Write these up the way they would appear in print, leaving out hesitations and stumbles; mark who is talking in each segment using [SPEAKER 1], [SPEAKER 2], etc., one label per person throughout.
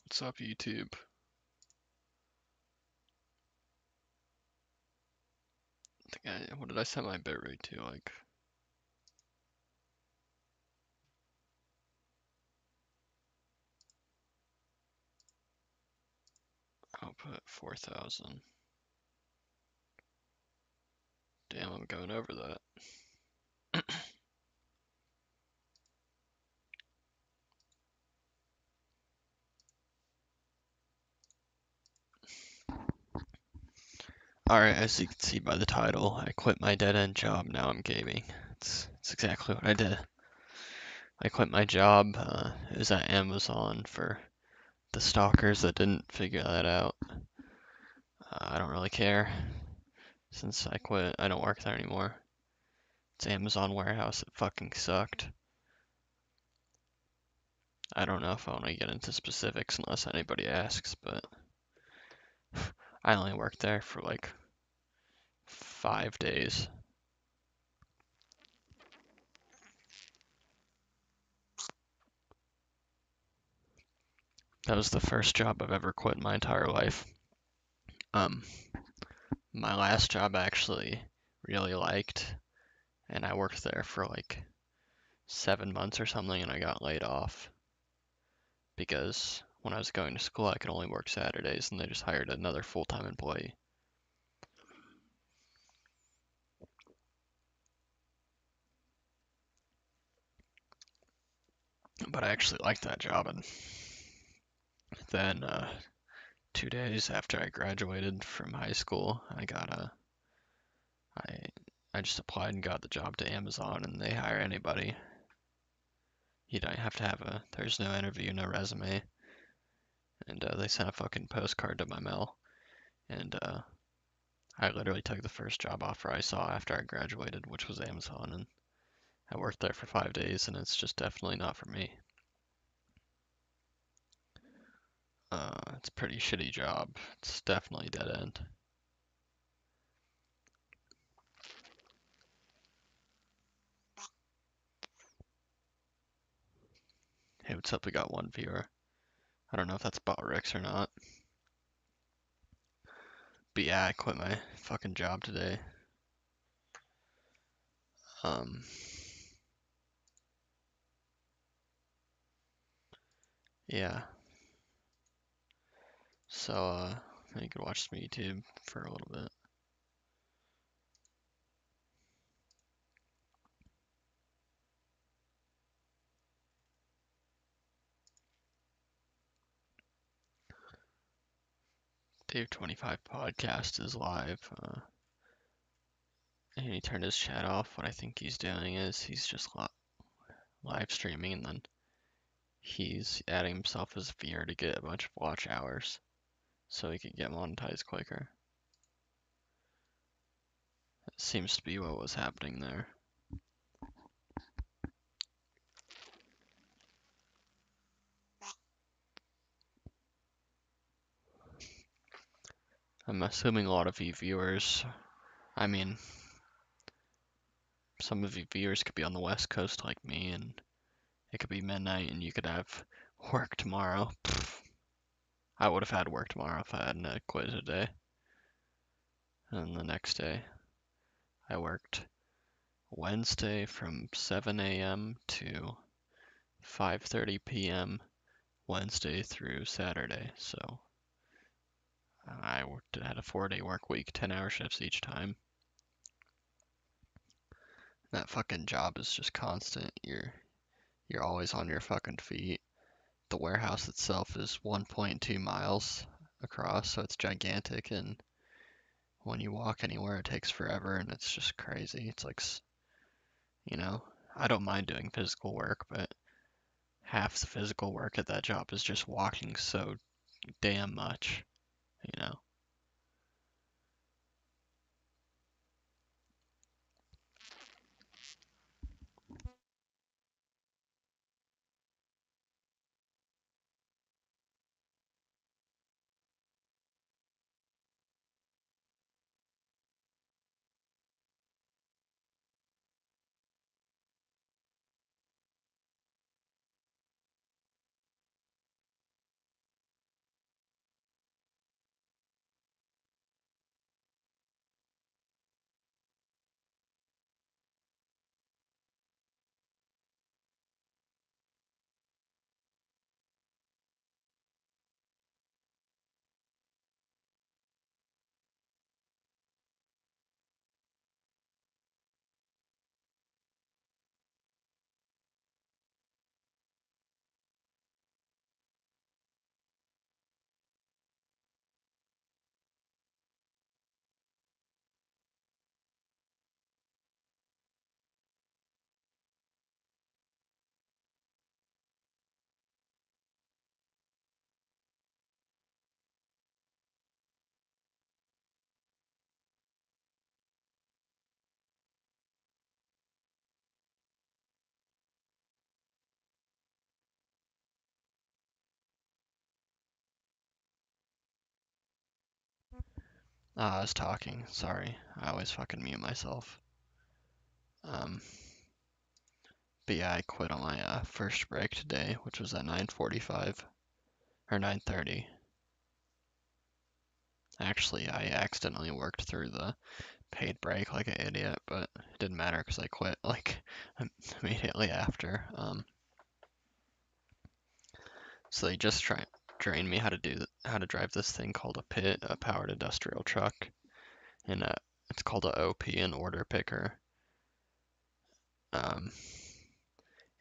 [SPEAKER 1] What's up, YouTube? What did I set my bitrate to? Like, I'll put 4,000. Damn, I'm going over that. Alright, as you can see by the title, I quit my dead-end job, now I'm gaming. It's exactly what I did. I quit my job, it was at Amazon for the stalkers that didn't figure that out. I don't really care. Since I quit, I don't work there anymore. It's Amazon warehouse, it fucking sucked. I don't know if I want to get into specifics unless anybody asks, but I only worked there for like 5 days. That was the first job I've ever quit in my entire life. Um, my last job I actually really liked, and I worked there for like 7 months or something, and I got laid off because when I was going to school, I could only work Saturdays, and they just hired another full-time employee. But I actually liked that job, and then 2 days after I graduated from high school, I I just applied and got the job to Amazon, and they hire anybody. You don't have to there's no interview, no resume, and they sent a fucking postcard to my mail, and I literally took the first job offer I saw after I graduated, which was Amazon, and I worked there for 5 days, and it's just definitely not for me. It's a pretty shitty job. It's definitely dead end. Hey, what's up? We got one viewer. I don't know if that's Botrix or not. But yeah, I quit my fucking job today. Um, yeah. So, you could watch some YouTube for a little bit. Dave 25 podcast is live. And he turned his chat off. What I think he's doing is he's just live streaming, and then he's adding himself as a viewer to get a bunch of watch hours so he could get monetized quicker. That seems to be what was happening there. I'm assuming a lot of you viewers, I mean, some of you viewers could be on the West Coast like me, and it could be midnight, and you could have work tomorrow. Pfft, I would have had work tomorrow if I hadn't quit today. And the next day, I worked Wednesday from 7 a.m. to 5:30 p.m. Wednesday through Saturday. So had a 4-day work week, 10-hour shifts each time. That fucking job is just constant. You're always on your fucking feet. The warehouse itself is 1.2 miles across, so it's gigantic, and when you walk anywhere it takes forever, and it's just crazy. It's like, you know, I don't mind doing physical work, but half the physical work at that job is just walking so damn much, you know. I was talking. Sorry. I always fucking mute myself. Um, but yeah, I quit on my first break today, which was at 9:45 or 9:30. Actually, I accidentally worked through the paid break like an idiot, but it didn't matter because I quit like immediately after. So they just trained me how to drive this thing called a PIT, a powered industrial truck, and it's called a OP, an order picker. Um,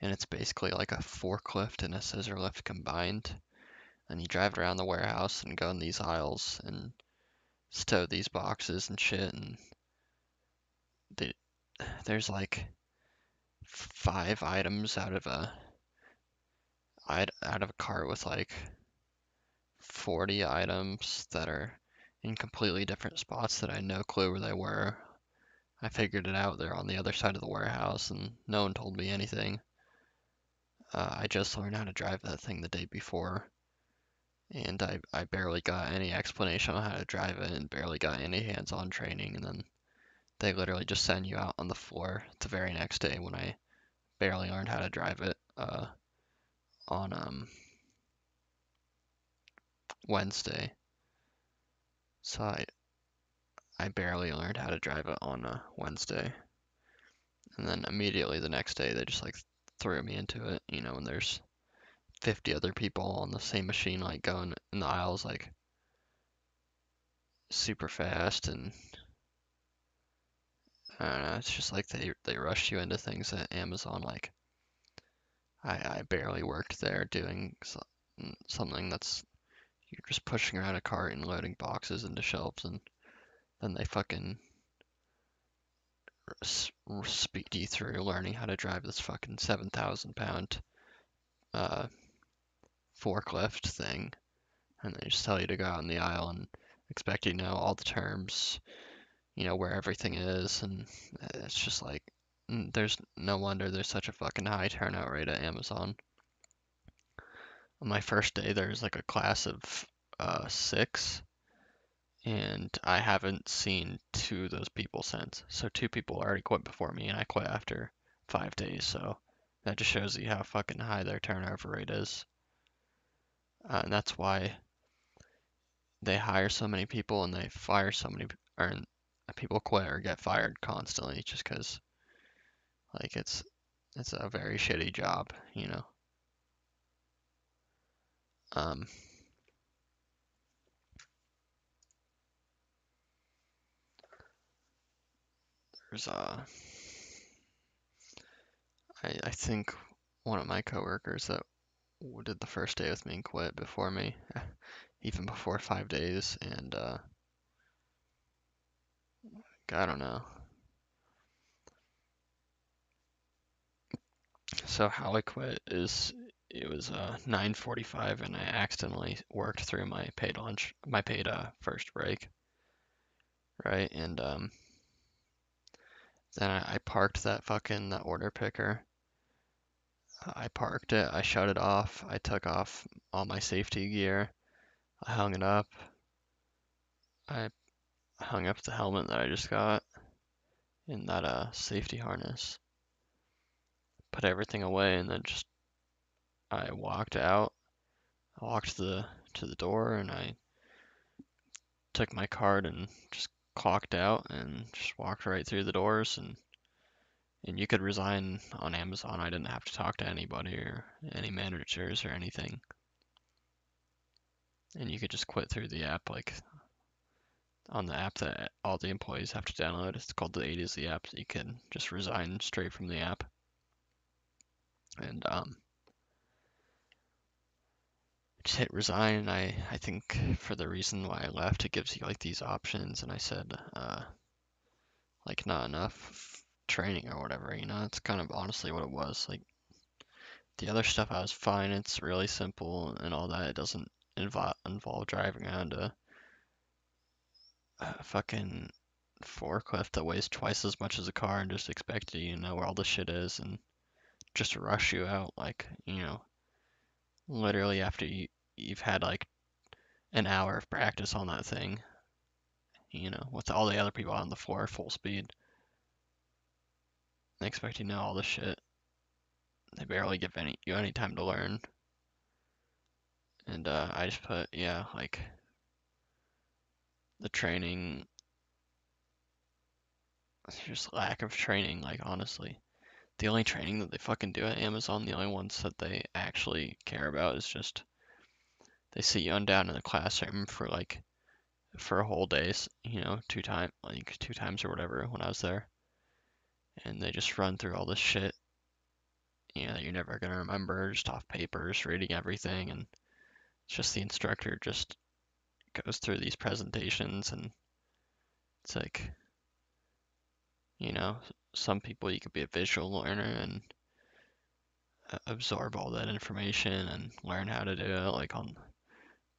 [SPEAKER 1] and it's basically like a forklift and a scissor lift combined. And you drive around the warehouse and go in these aisles and stow these boxes and shit. And they, there's like 5 items out of a cart with like 40 items that are in completely different spots that I had no clue where they were. I figured it out. They're on the other side of the warehouse, and no one told me anything. I just learned how to drive that thing the day before, and I barely got any explanation on how to drive it and barely got any hands-on training. And then they literally just send you out on the floor the very next day when I barely learned how to drive it on Wednesday. So I barely learned how to drive it on Wednesday. And then immediately the next day they just like threw me into it, and there's 50 other people on the same machine like going in the aisles like super fast. And I don't know, it's just like they rush you into things at Amazon. Like I barely worked there doing something that's you're just pushing around a cart and loading boxes into shelves, and then they fucking speed you through learning how to drive this fucking 7,000 pound uh, forklift thing, and they just tell you to go out in the aisle and expect you to know all the terms, where everything is. And it's just like, there's no wonder there's such a fucking high turnout rate at Amazon. On my first day, there's like a class of 6, and I haven't seen 2 of those people since. So 2 people already quit before me, and I quit after 5 days. So that just shows you how fucking high their turnover rate is. And that's why they hire so many people and they fire so many, or people quit or get fired constantly just because like it's a very shitty job. Um, there's I think one of my coworkers that did the first day with me and quit before me, even before 5 days, and I don't know. So how I quit is it was 9:45 and I accidentally worked through my paid first break, right? And then I parked that order picker. I parked it, I shut it off, I took off all my safety gear, I hung it up, I hung up the helmet that I just got in that safety harness, put everything away, and then just I walked out. I walked to the door and I took my card and just clocked out and just walked right through the doors. And you could resign on Amazon. I didn't have to talk to anybody or any managers or anything. And you could just quit through the app, like on the app that all the employees have to download. It's called the A to Z app. You can just resign straight from the app. And just hit resign. And I think for the reason why I left, it gives you like these options. And I said, like not enough training or whatever. It's kind of honestly what it was. Like the other stuff I was fine, it's really simple and all that. It doesn't involve driving around a fucking forklift that weighs twice as much as a car and just expect you to know where all the shit is and just rush you out like, literally after you've had like an hour of practice on that thing. with all the other people on the floor full speed. They expect you to know all this shit. They barely give you any time to learn. And I just put, yeah, like the training, just lack of training, like honestly. The only training that they fucking do at Amazon, the only ones that they actually care about is just they sit you on down in the classroom for a whole day, two times or whatever when I was there, and they just run through all this shit, that you're never gonna remember, just off papers, reading everything, and it's just the instructor just goes through these presentations, and it's like, you know, some people you could be a visual learner and absorb all that information and learn how to do it,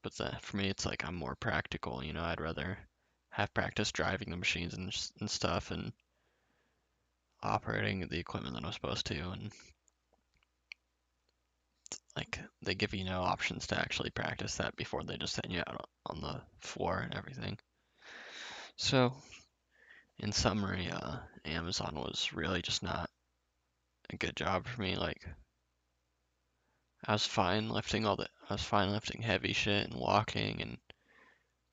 [SPEAKER 1] but for me, it's like I'm more practical, I'd rather have practice driving the machines and stuff and operating the equipment that I'm supposed to, and like they give you no options to actually practice that before they just send you out on the floor and everything. So, in summary, Amazon was really just not a good job for me. Like, I was fine lifting heavy shit and walking,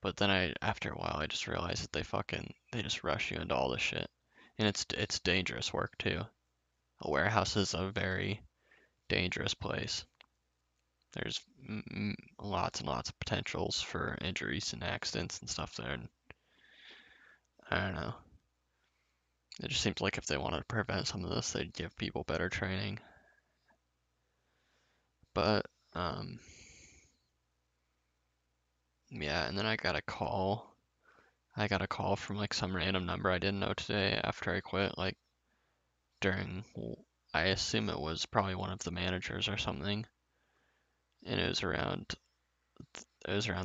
[SPEAKER 1] but then after a while, I just realized that they just rush you into all this shit, and it's dangerous work too. A warehouse is a very dangerous place. There's lots and lots of potentials for injuries and accidents and stuff there. And I don't know. It just seems like if they wanted to prevent some of this, they'd give people better training. But yeah, and then I got a call. I got a call from like some random number I didn't know today after I quit, like during, I assume it was probably one of the managers or something. And it was around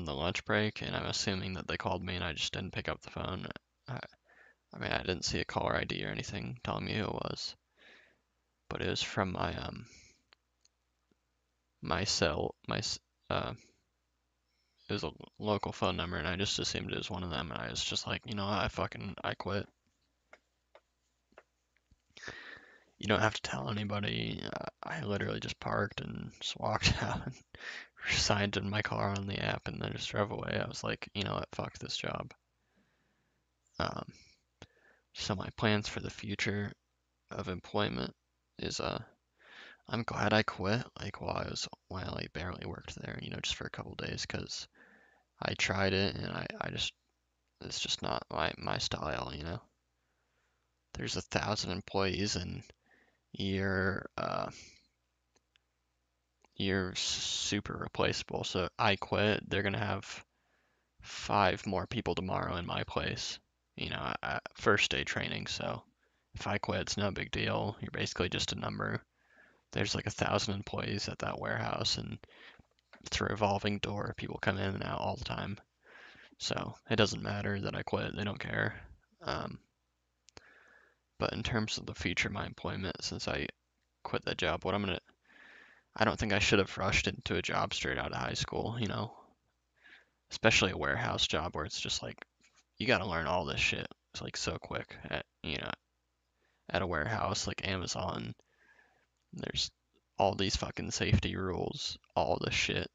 [SPEAKER 1] the lunch break, and I'm assuming that they called me and I just didn't pick up the phone. I, I mean, I didn't see a caller ID or anything telling me who it was, but it was from my cell, it was a local phone number, and I just assumed it was one of them, and I was just like, I quit. You don't have to tell anybody. I literally just parked and just walked out and signed in my car on the app, and then just drove away. I was like, you know what, fuck this job. Um, so my plans for the future of employment is I'm glad I quit like while I barely worked there, just for a couple days because I tried it and I just it's just not my style. There's 1,000 employees and you're uh you're super replaceable. So I quit, they're gonna have 5 more people tomorrow in my place, at first day training. So if I quit, it's no big deal. You're basically just a number. There's like 1,000 employees at that warehouse, and it's a revolving door. People come in and out all the time. So it doesn't matter that I quit. They don't care. Um, but in terms of the future of my employment, since I quit that job, I don't think I should have rushed into a job straight out of high school, especially a warehouse job where it's just like, you got to learn all this shit. It's like so quick at a warehouse like Amazon. There's all these fucking safety rules, all this shit.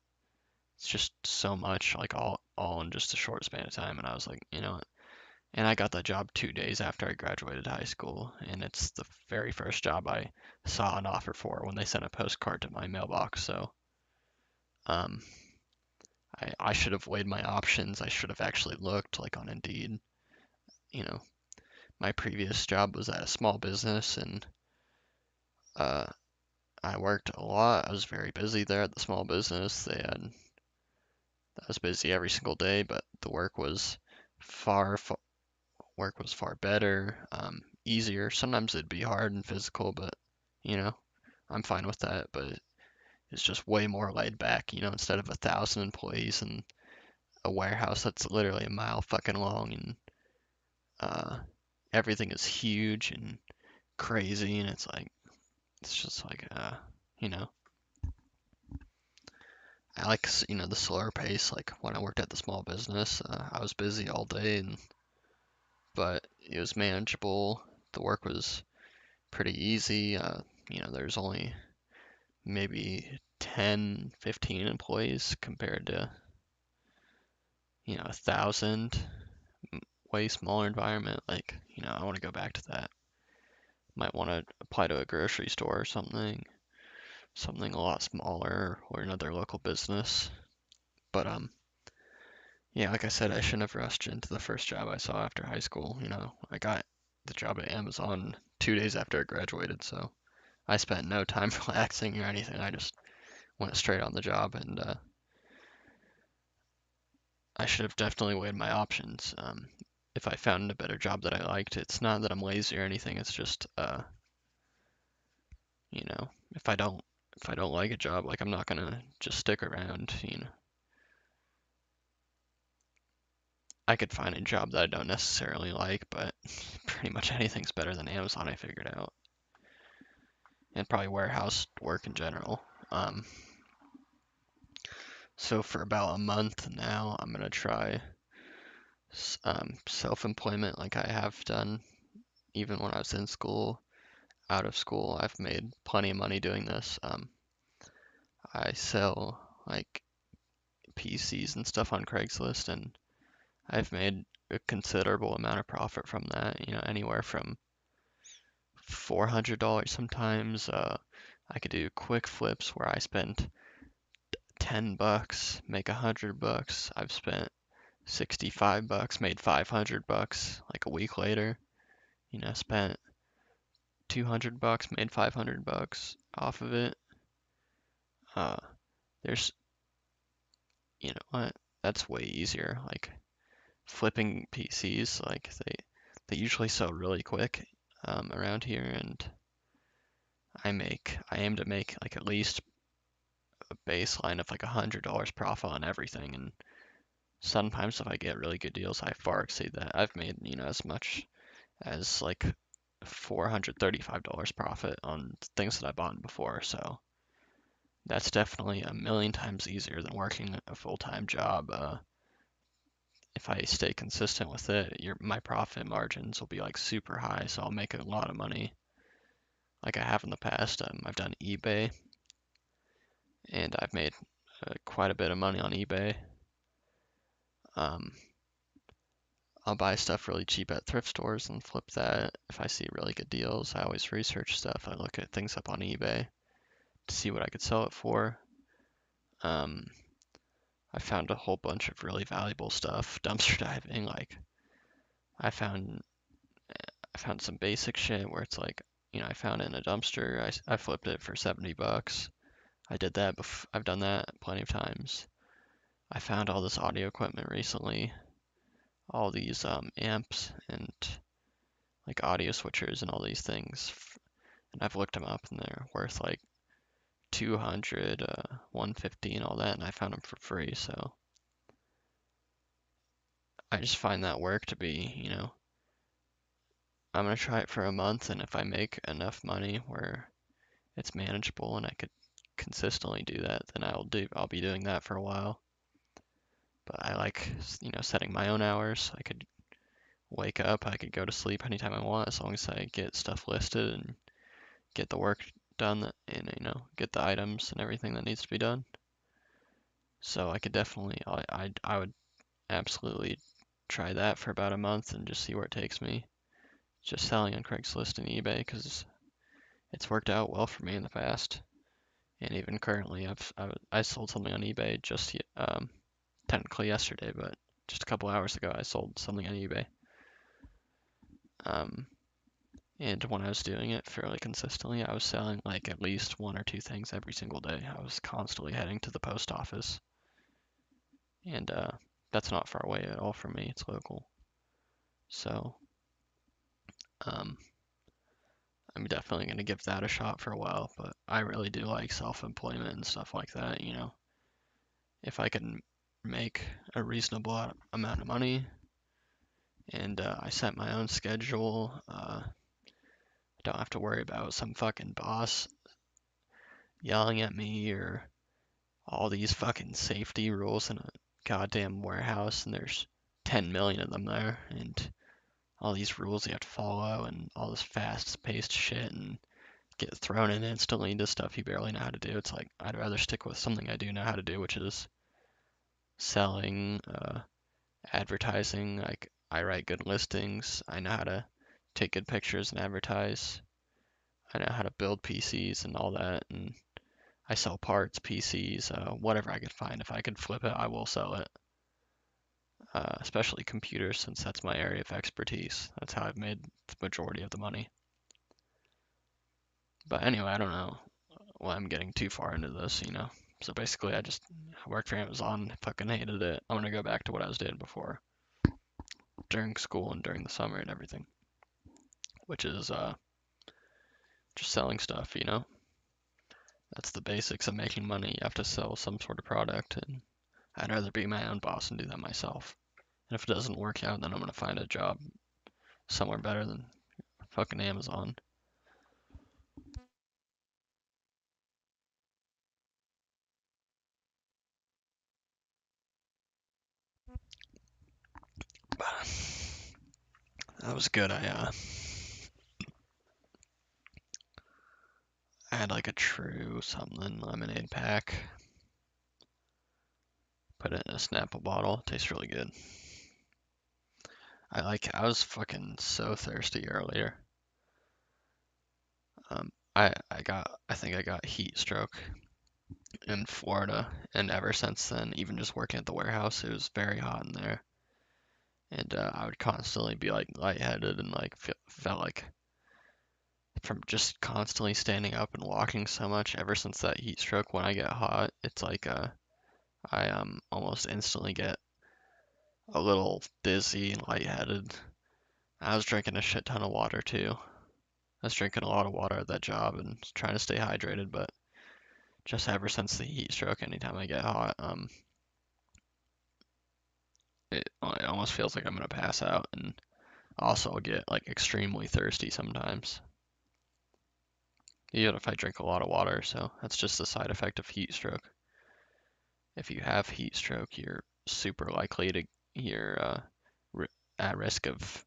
[SPEAKER 1] It's just so much, like all in just a short span of time. And I was like, and I got that job 2 days after I graduated high school, and it's the very first job I saw an offer for when they sent a postcard to my mailbox. So, um, I should have weighed my options. I should have actually looked like on Indeed. You know, my previous job was at a small business, and uh, I worked a lot. I was very busy there at the small business. I was busy every single day, but the far, far work was far better, easier. Sometimes it'd be hard and physical, but you know, I'm fine with that. But it's just way more laid back, instead of 1,000 employees and a warehouse that's literally a mile fucking long, and uh, everything is huge and crazy, and it's just like, you know, I like, the slower pace. Like when I worked at the small business, I was busy all day, and but it was manageable. The work was pretty easy. There's only maybe 10, 15 employees compared to, 1,000. Way smaller environment. Like, I want to go back to that. Might want to apply to a grocery store or something a lot smaller or another local business. But yeah, like I said, I shouldn't have rushed into the first job I saw after high school. I got the job at Amazon 2 days after I graduated, so I spent no time relaxing or anything. I just went straight on the job, and I should have definitely weighed my options. If I found a better job that I liked, it's not that I'm lazy or anything. It's just, you know, if I don't like a job, like I'm not gonna just stick around. I could find a job that I don't necessarily like, but pretty much anything's better than Amazon, I figured out, and probably warehouse work in general. Um, so for about a month now, I'm gonna try self-employment like I have done even when I was in school, out of school. I've made plenty of money doing this. I sell like PCs and stuff on Craigslist, and I've made a considerable amount of profit from that, anywhere from $400 sometimes. I could do quick flips where I spent $10, make $100. I've spent $65, made $500 like a week later. Spent $200, made $500 off of it. Uh, there's, you know what? That's way easier. Like flipping PCs, like they usually sell really quick around here, and I aim to make like at least a baseline of like $100 profit on everything, and sometimes if I get really good deals, I far exceed that. I've made, as much as like $435 profit on things that I bought before, so that's definitely a million times easier than working a full-time job. If I stay consistent with it, my profit margins will be like super high, so I'll make a lot of money like I have in the past. I've done eBay, and I've made quite a bit of money on eBay. Um, I'll buy stuff really cheap at thrift stores and flip that if I see really good deals. I always research stuff. I look at things up on eBay to see what I could sell it for. Um, I found a whole bunch of really valuable stuff dumpster diving. Like I found I found some basic shit where it's like, I found it in a dumpster. I flipped it for $70. I did that. I've done that plenty of times. I found all this audio equipment recently, all these amps and like audio switchers and all these things, and I've looked them up and they're worth like 200, 150 and all that, and I found them for free. So I just find that work to be, I'm gonna try it for a month, and if I make enough money where it's manageable and I could consistently do that, then I'll be doing that for a while. But I like, setting my own hours. I could wake up, I could go to sleep anytime I want as long as I get stuff listed and get the work done and get the items and everything that needs to be done. So I could definitely, I would absolutely try that for about a month and just see where it takes me. Just selling on Craigslist and eBay because it's worked out well for me in the past. And even currently, I sold something on eBay just technically yesterday, but just a couple hours ago I sold something on eBay. Um, and when I was doing it fairly consistently, I was selling like at least one or two things every single day. I was constantly heading to the post office, and that's not far away at all from me. It's local, so um, I'm definitely gonna give that a shot for a while. But I really do like self-employment and stuff like that. If I can make a reasonable amount of money and I set my own schedule, don't have to worry about some fucking boss yelling at me or all these fucking safety rules in a goddamn warehouse, and there's 10 million of them there, and all these rules you have to follow and all this fast-paced shit and get thrown in instantly into stuff you barely know how to do. It's like I'd rather stick with something I do know how to do, which is selling, advertising. Like I write good listings. I know how to take good pictures and advertise. I know how to build PCs and all that, and I sell parts, PCs, whatever I could find. If I could flip it, I will sell it. Especially computers, since that's my area of expertise. That's how I've made the majority of the money. But anyway, I don't know. Well, I'm getting too far into this, you know. So basically, I worked for Amazon, fucking hated it. I'm gonna go back to what I was doing before, during school and during the summer and everything, which is just selling stuff, you know. That's the basics of making money. You have to sell some sort of product, and I'd rather be my own boss and do that myself. And if it doesn't work out, then I'm gonna find a job somewhere better than fucking Amazon. That was good. I had like a true something lemonade pack. Put it in a Snapple bottle. Tastes really good. I was fucking so thirsty earlier. I think I got heat stroke in Florida, and ever since then, even just working at the warehouse, it was very hot in there, and I would constantly be like lightheaded and like felt like from just constantly standing up and walking so much. Ever since that heat stroke, when I get hot, it's like I almost instantly get a little dizzy and lightheaded. I was drinking a shit ton of water too. I was drinking a lot of water at that job and trying to stay hydrated, but just ever since the heat stroke, anytime I get hot, it almost feels like I'm gonna pass out, and also I'll get like extremely thirsty sometimes, even if I drink a lot of water. So that's just the side effect of heat stroke. If you have heat stroke, you're super likely to you're at risk of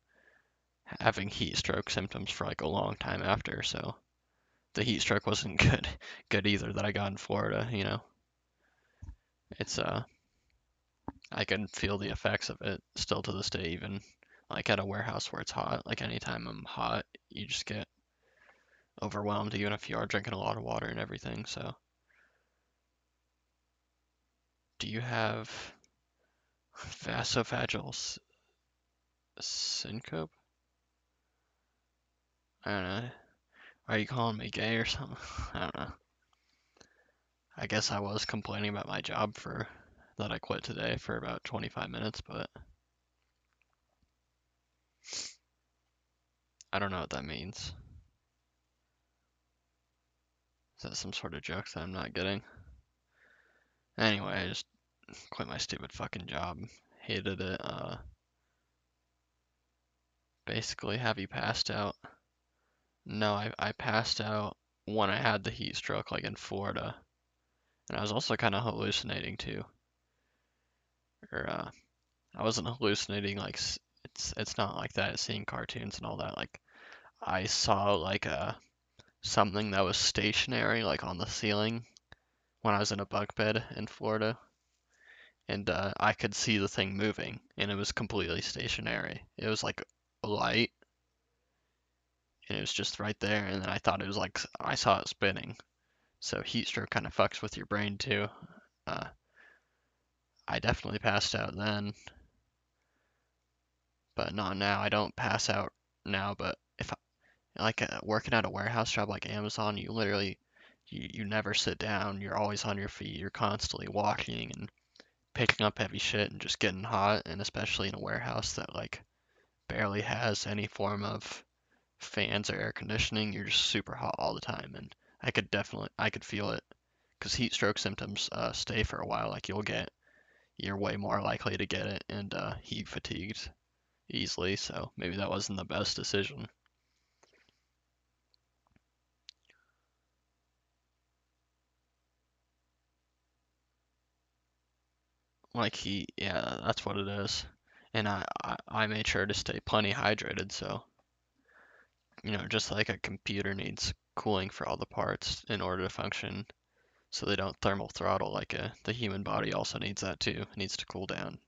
[SPEAKER 1] having heat stroke symptoms for like a long time after. So the heat stroke wasn't good either that I got in Florida, you know. It's I can feel the effects of it still to this day, even like at a warehouse where it's hot. Like anytime I'm hot, you just get overwhelmed, even if you are drinking a lot of water and everything. So, do you have vasophageal syncope? I don't know. Are you calling me gay or something? I don't know. I guess I was complaining about my job for that I quit today for about 25 minutes, but I don't know what that means. Is that some sort of joke that I'm not getting? Anyway, I just quit my stupid fucking job. Hated it. Basically, have you passed out? No, I passed out when I had the heat stroke, like in Florida, and I was also kind of hallucinating too. Or I wasn't hallucinating like it's not like that. Seeing cartoons and all that. Like I saw like something that was stationary, like on the ceiling when I was in a bunk bed in Florida, and I could see the thing moving, and it was completely stationary. It was like a light, and it was just right there, and then I thought it was like I saw it spinning. So heat stroke kind of fucks with your brain too. Uh, I definitely passed out then, but not now. I don't pass out now, but if I, like working at a warehouse job like Amazon, you literally you never sit down. You're always on your feet. You're constantly walking and picking up heavy shit and just getting hot, and especially in a warehouse that like barely has any form of fans or air conditioning, you're just super hot all the time. And I could feel it because heat stroke symptoms stay for a while. Like you're way more likely to get it and heat fatigued easily. So maybe that wasn't the best decision. Like heat, yeah, that's what it is. and I made sure to stay plenty hydrated. So, just like a computer needs cooling for all the parts in order to function, so they don't thermal throttle like the human body also needs that too. It needs to cool down.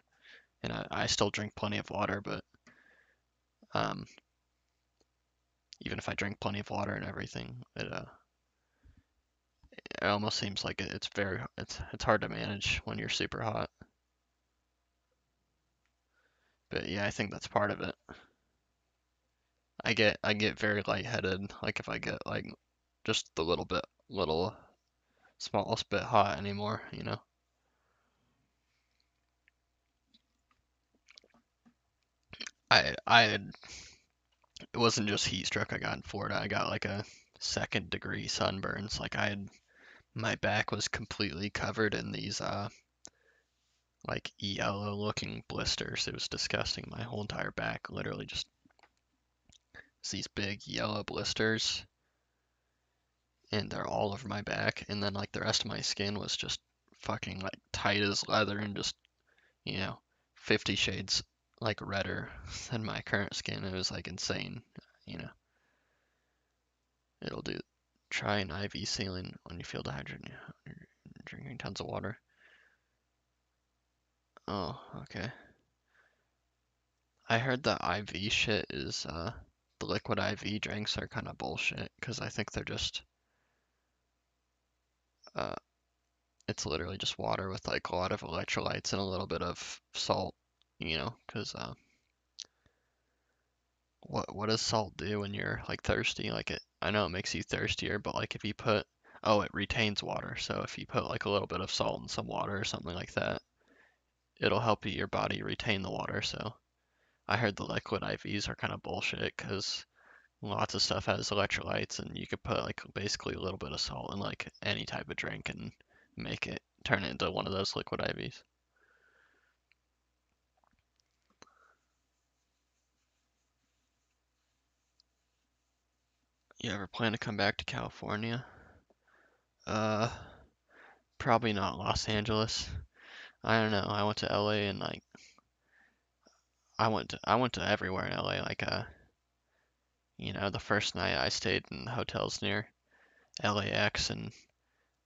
[SPEAKER 1] And I still drink plenty of water, but um, even if I drink plenty of water and everything, it almost seems like it's hard to manage when you're super hot. But yeah, I think that's part of it. I get very lightheaded, like if I get like just the little smallest bit hot anymore. I it wasn't just heat stroke I got in Florida. I got like a second-degree sunburns. Like my back was completely covered in these like yellow looking blisters. It was disgusting. My whole entire back literally just these big yellow blisters, and they're all over my back. And then like the rest of my skin was just fucking like tight as leather and just, you know, 50 shades like redder than my current skin. It was like insane. You know, it'll do. Try an IV saline when you feel dehydrated. You're drinking tons of water. Oh, okay. I heard the IV shit is the liquid IV drinks are kind of bullshit because I think they're just uh it's literally just water with like a lot of electrolytes and a little bit of salt, because what does salt do when you're like thirsty? Like I know it makes you thirstier, but like if you put, oh, it retains water. So if you put like a little bit of salt in some water or something like that, it'll help your body retain the water. So I heard the liquid IVs are kind of bullshit because lots of stuff has electrolytes, and you could put like basically a little bit of salt in like any type of drink and make it turn it into one of those liquid IVs. You ever plan to come back to California? Uh, Probably not Los Angeles. I don't know. I went to LA and like I went to everywhere in LA. Like the first night I stayed in hotels near LAX, and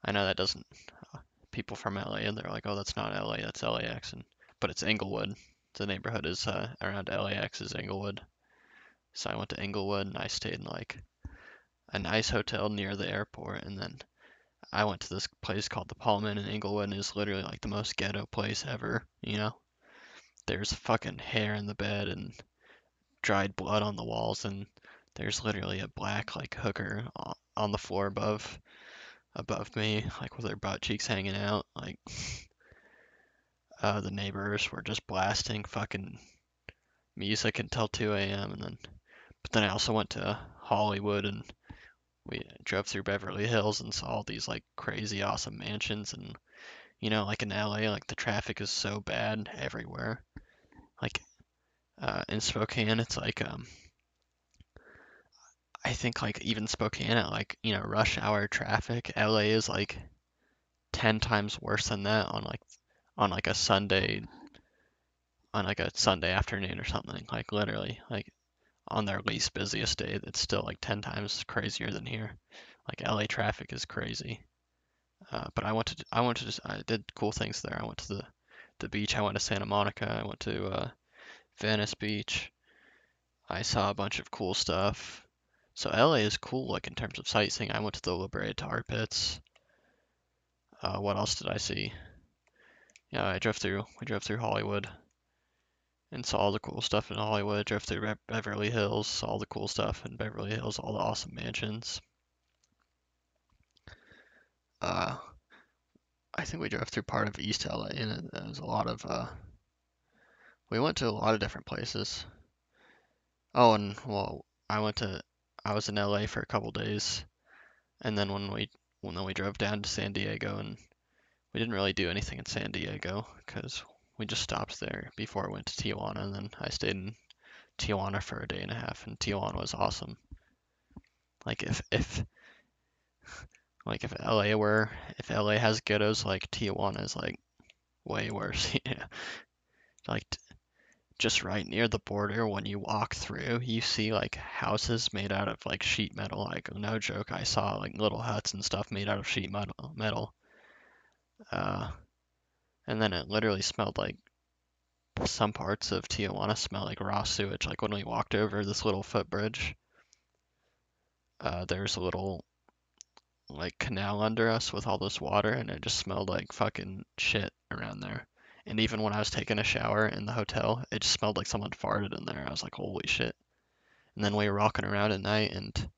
[SPEAKER 1] I know that doesn't people from LA, and they're like, oh, that's not LA, that's LAX, but it's Inglewood. The neighborhood is around LAX is Inglewood. So I went to Inglewood and I stayed in like a nice hotel near the airport, and then I went to this place called the Pullman in Inglewood, and it's literally like the most ghetto place ever. There's fucking hair in the bed and dried blood on the walls, and there's literally a black like hooker on the floor above me, like with her butt cheeks hanging out. Like the neighbors were just blasting fucking music until 2 a.m. But then I also went to Hollywood, and we drove through Beverly Hills and saw all these like crazy awesome mansions. And like in LA, like the traffic is so bad everywhere. Like in Spokane, it's like I think like even Spokane at like rush hour traffic, LA is like 10 times worse than that on like a Sunday on like a Sunday afternoon or something. Like literally, like on their least busiest day, it's still like 10 times crazier than here. Like LA traffic is crazy. But I did cool things there. I went to the beach. I went to Santa Monica. I went to Venice Beach. I saw a bunch of cool stuff. So LA is cool, like in terms of sightseeing. I went to the La Brea Tar Pits. What else did I see? Yeah, We drove through Hollywood and saw all the cool stuff in Hollywood. Drove through Beverly Hills, saw all the cool stuff in Beverly Hills, all the awesome mansions. Uh, I think we drove through part of East LA, and it was a lot of. We went to a lot of different places. Oh, and well, I was in LA for a couple days, and then when we drove down to San Diego, and we didn't really do anything in San Diego because we just stopped there before I went to Tijuana, and then I stayed in Tijuana for a day and a half, and Tijuana was awesome. Like if LA has ghettos, like Tijuana is like way worse. Yeah. Like just right near the border, when you walk through, you see like houses made out of like sheet metal. Like no joke, I saw like little huts and stuff made out of sheet metal. Uh, and then it literally smelled like some parts of Tijuana smell like raw sewage. Like when we walked over this little footbridge, there's a little like canal under us with all this water, and it just smelled like fucking shit around there. And even when I was taking a shower in the hotel, it just smelled like someone farted in there. I was like, holy shit. And then we were walking around at night, and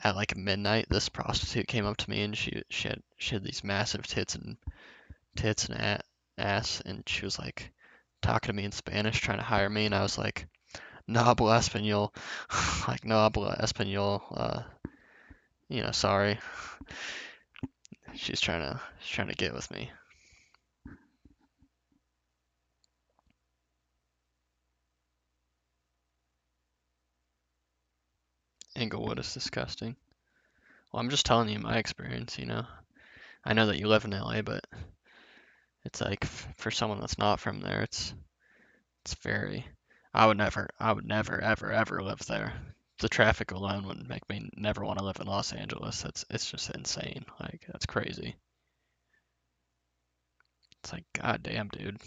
[SPEAKER 1] at like midnight, this prostitute came up to me, and she had these massive tits and ass, and she was like talking to me in Spanish, trying to hire me, and I was like, no habla español, like no habla español, sorry. She's trying to get with me. Inglewood is disgusting. Well, I'm just telling you my experience. I know that you live in LA, but it's like for someone that's not from there, it's very. I would never, ever, ever live there. The traffic alone would make me never want to live in Los Angeles. It's just insane. Like that's crazy. It's like, god damn, dude.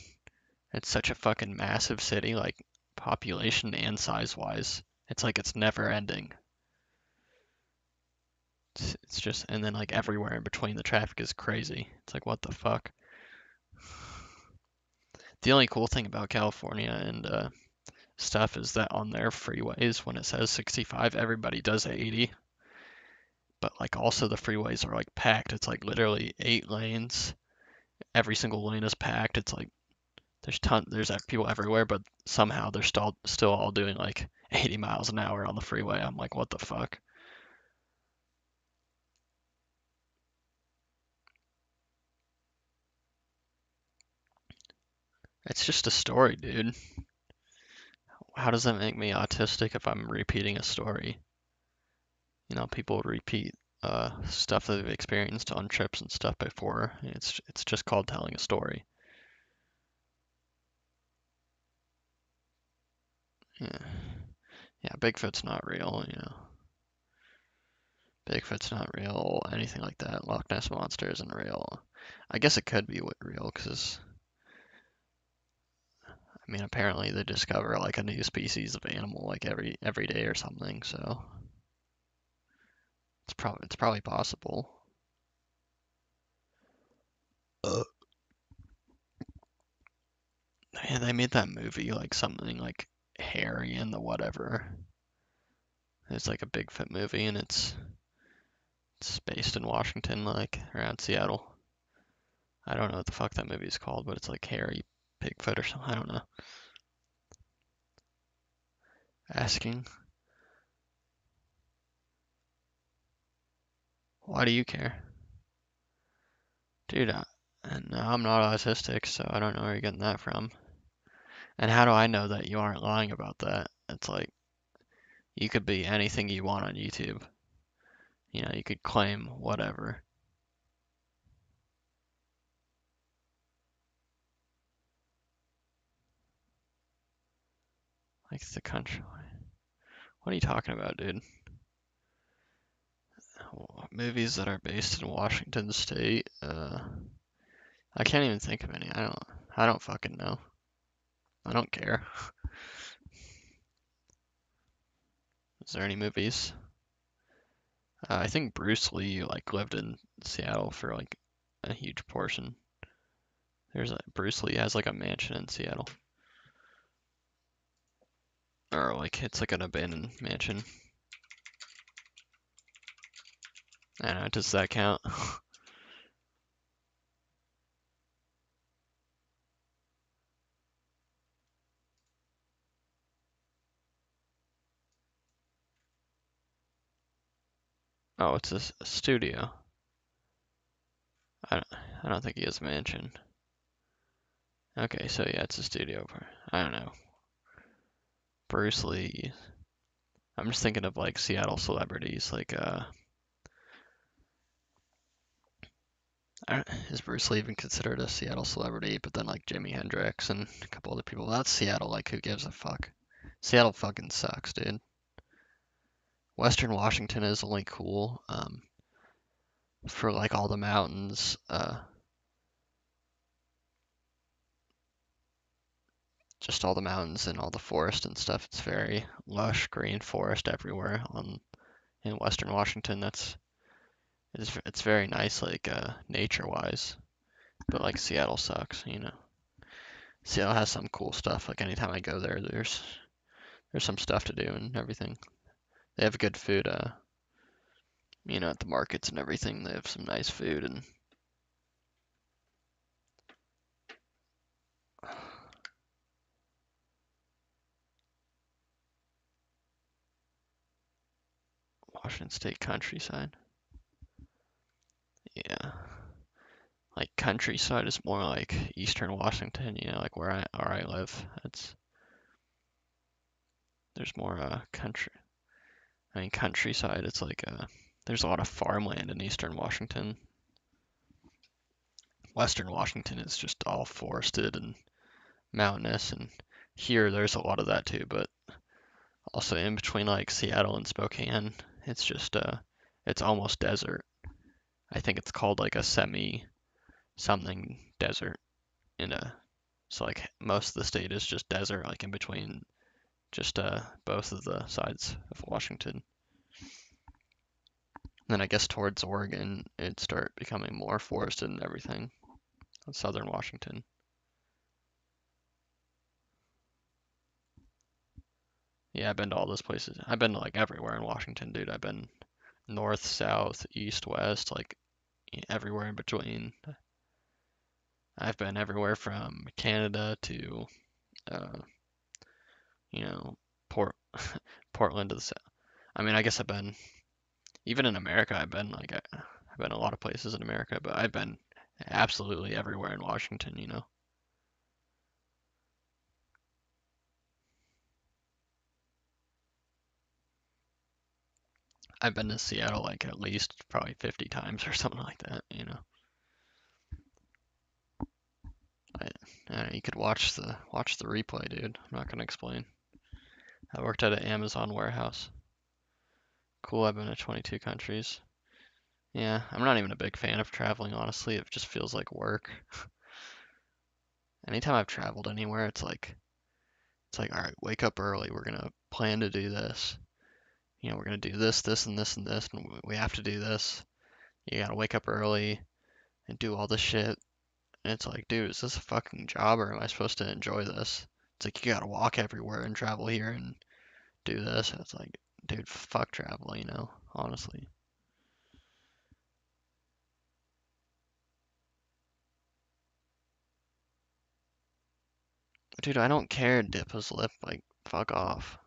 [SPEAKER 1] It's such a fucking massive city, like population and size wise. It's like it's never ending. It's just, and then like everywhere in between, the traffic is crazy. It's like, what the fuck? The only cool thing about California and stuff is that on their freeways, when it says 65, everybody does 80. But like also the freeways are like packed. It's like literally 8 lanes. Every single lane is packed. It's like there's people everywhere, but somehow they're still all doing like 80 miles an hour on the freeway. I'm like, what the fuck? It's just a story, dude. How does that make me autistic if I'm repeating a story? People repeat stuff that they've experienced on trips and stuff before. It's just called telling a story. Yeah, yeah. Bigfoot's not real. Bigfoot's not real. Anything like that. Loch Ness monster isn't real. I guess it could be real because I mean apparently they discover like a new species of animal like every day or something. So it's probably possible. Uh, Yeah, they made that movie like something like Harry and the whatever. It's like a Bigfoot movie, and it's based in Washington, like around Seattle. I don't know what the fuck that movie is called, but it's like Harry Bigfoot or something. I don't know. Asking, why do you care? Dude, and I'm not autistic, so I don't know where you're getting that from. And how do I know that you aren't lying about that? It's like you could be anything you want on YouTube. You could claim whatever. Like the country. What are you talking about, dude? Movies that are based in Washington State. I can't even think of any. I don't fucking know. I don't care. Is there any movies? I think Bruce Lee like lived in Seattle for like a huge portion. Bruce Lee has like a mansion in Seattle, or like it's like an abandoned mansion. I don't know. Does that count? Oh, it's a studio. I don't, I don't think he has a mansion. Okay, so yeah, it's a studio. I don't know. Bruce Lee. I'm just thinking of like Seattle celebrities, like Is Bruce Lee even considered a Seattle celebrity? But then like Jimi Hendrix and a couple other people. That's Seattle. Like who gives a fuck? Seattle fucking sucks, dude. Western Washington is only cool for like all the mountains. Just all the mountains and all the forest and stuff. It's very lush green forest everywhere on in Western Washington. It's very nice like nature wise. But like Seattle sucks, you know. Seattle has some cool stuff. Like anytime I go there, there's some stuff to do and everything. They have good food, at the markets and everything. They have some nice food and Washington State countryside. Yeah. Like countryside is more like Eastern Washington, like where I live. There's more country. I mean countryside. It's like there's a lot of farmland in Eastern Washington. Western Washington is just all forested and mountainous, and here there's a lot of that too. But also in between like Seattle and Spokane, it's just it's almost desert. I think it's called like a semi something desert in a so like most of the state is just desert like in between just both of the sides of Washington. Then I guess towards Oregon it start becoming more forested and everything. Southern Washington. Yeah, I've been to all those places. I've been like everywhere in Washington, dude. I've been north, south, east, west, like everywhere in between. I've been everywhere from Canada to, uh, you know, Port Portland to the south. I mean, I guess I've been even in America. I've been a lot of places in America, but I've been absolutely everywhere in Washington. I've been to Seattle like at least probably 50 times or something like that. You could watch the replay, dude. I'm not gonna explain. I worked at an Amazon warehouse. Cool, I've been to 22 countries. Yeah, I'm not even a big fan of traveling, honestly. It just feels like work. Anytime I've traveled anywhere, it's like, all right, wake up early. We're gonna plan to do this. We're gonna do this, this, and this, and this, and we have to do this. You gotta wake up early and do all this shit. And it's like, dude, is this a fucking job or am I supposed to enjoy this? It's like you gotta walk everywhere and travel here and do this. It's like, dude, fuck travel, honestly. Dude, I don't care, dip his lip, like, fuck off.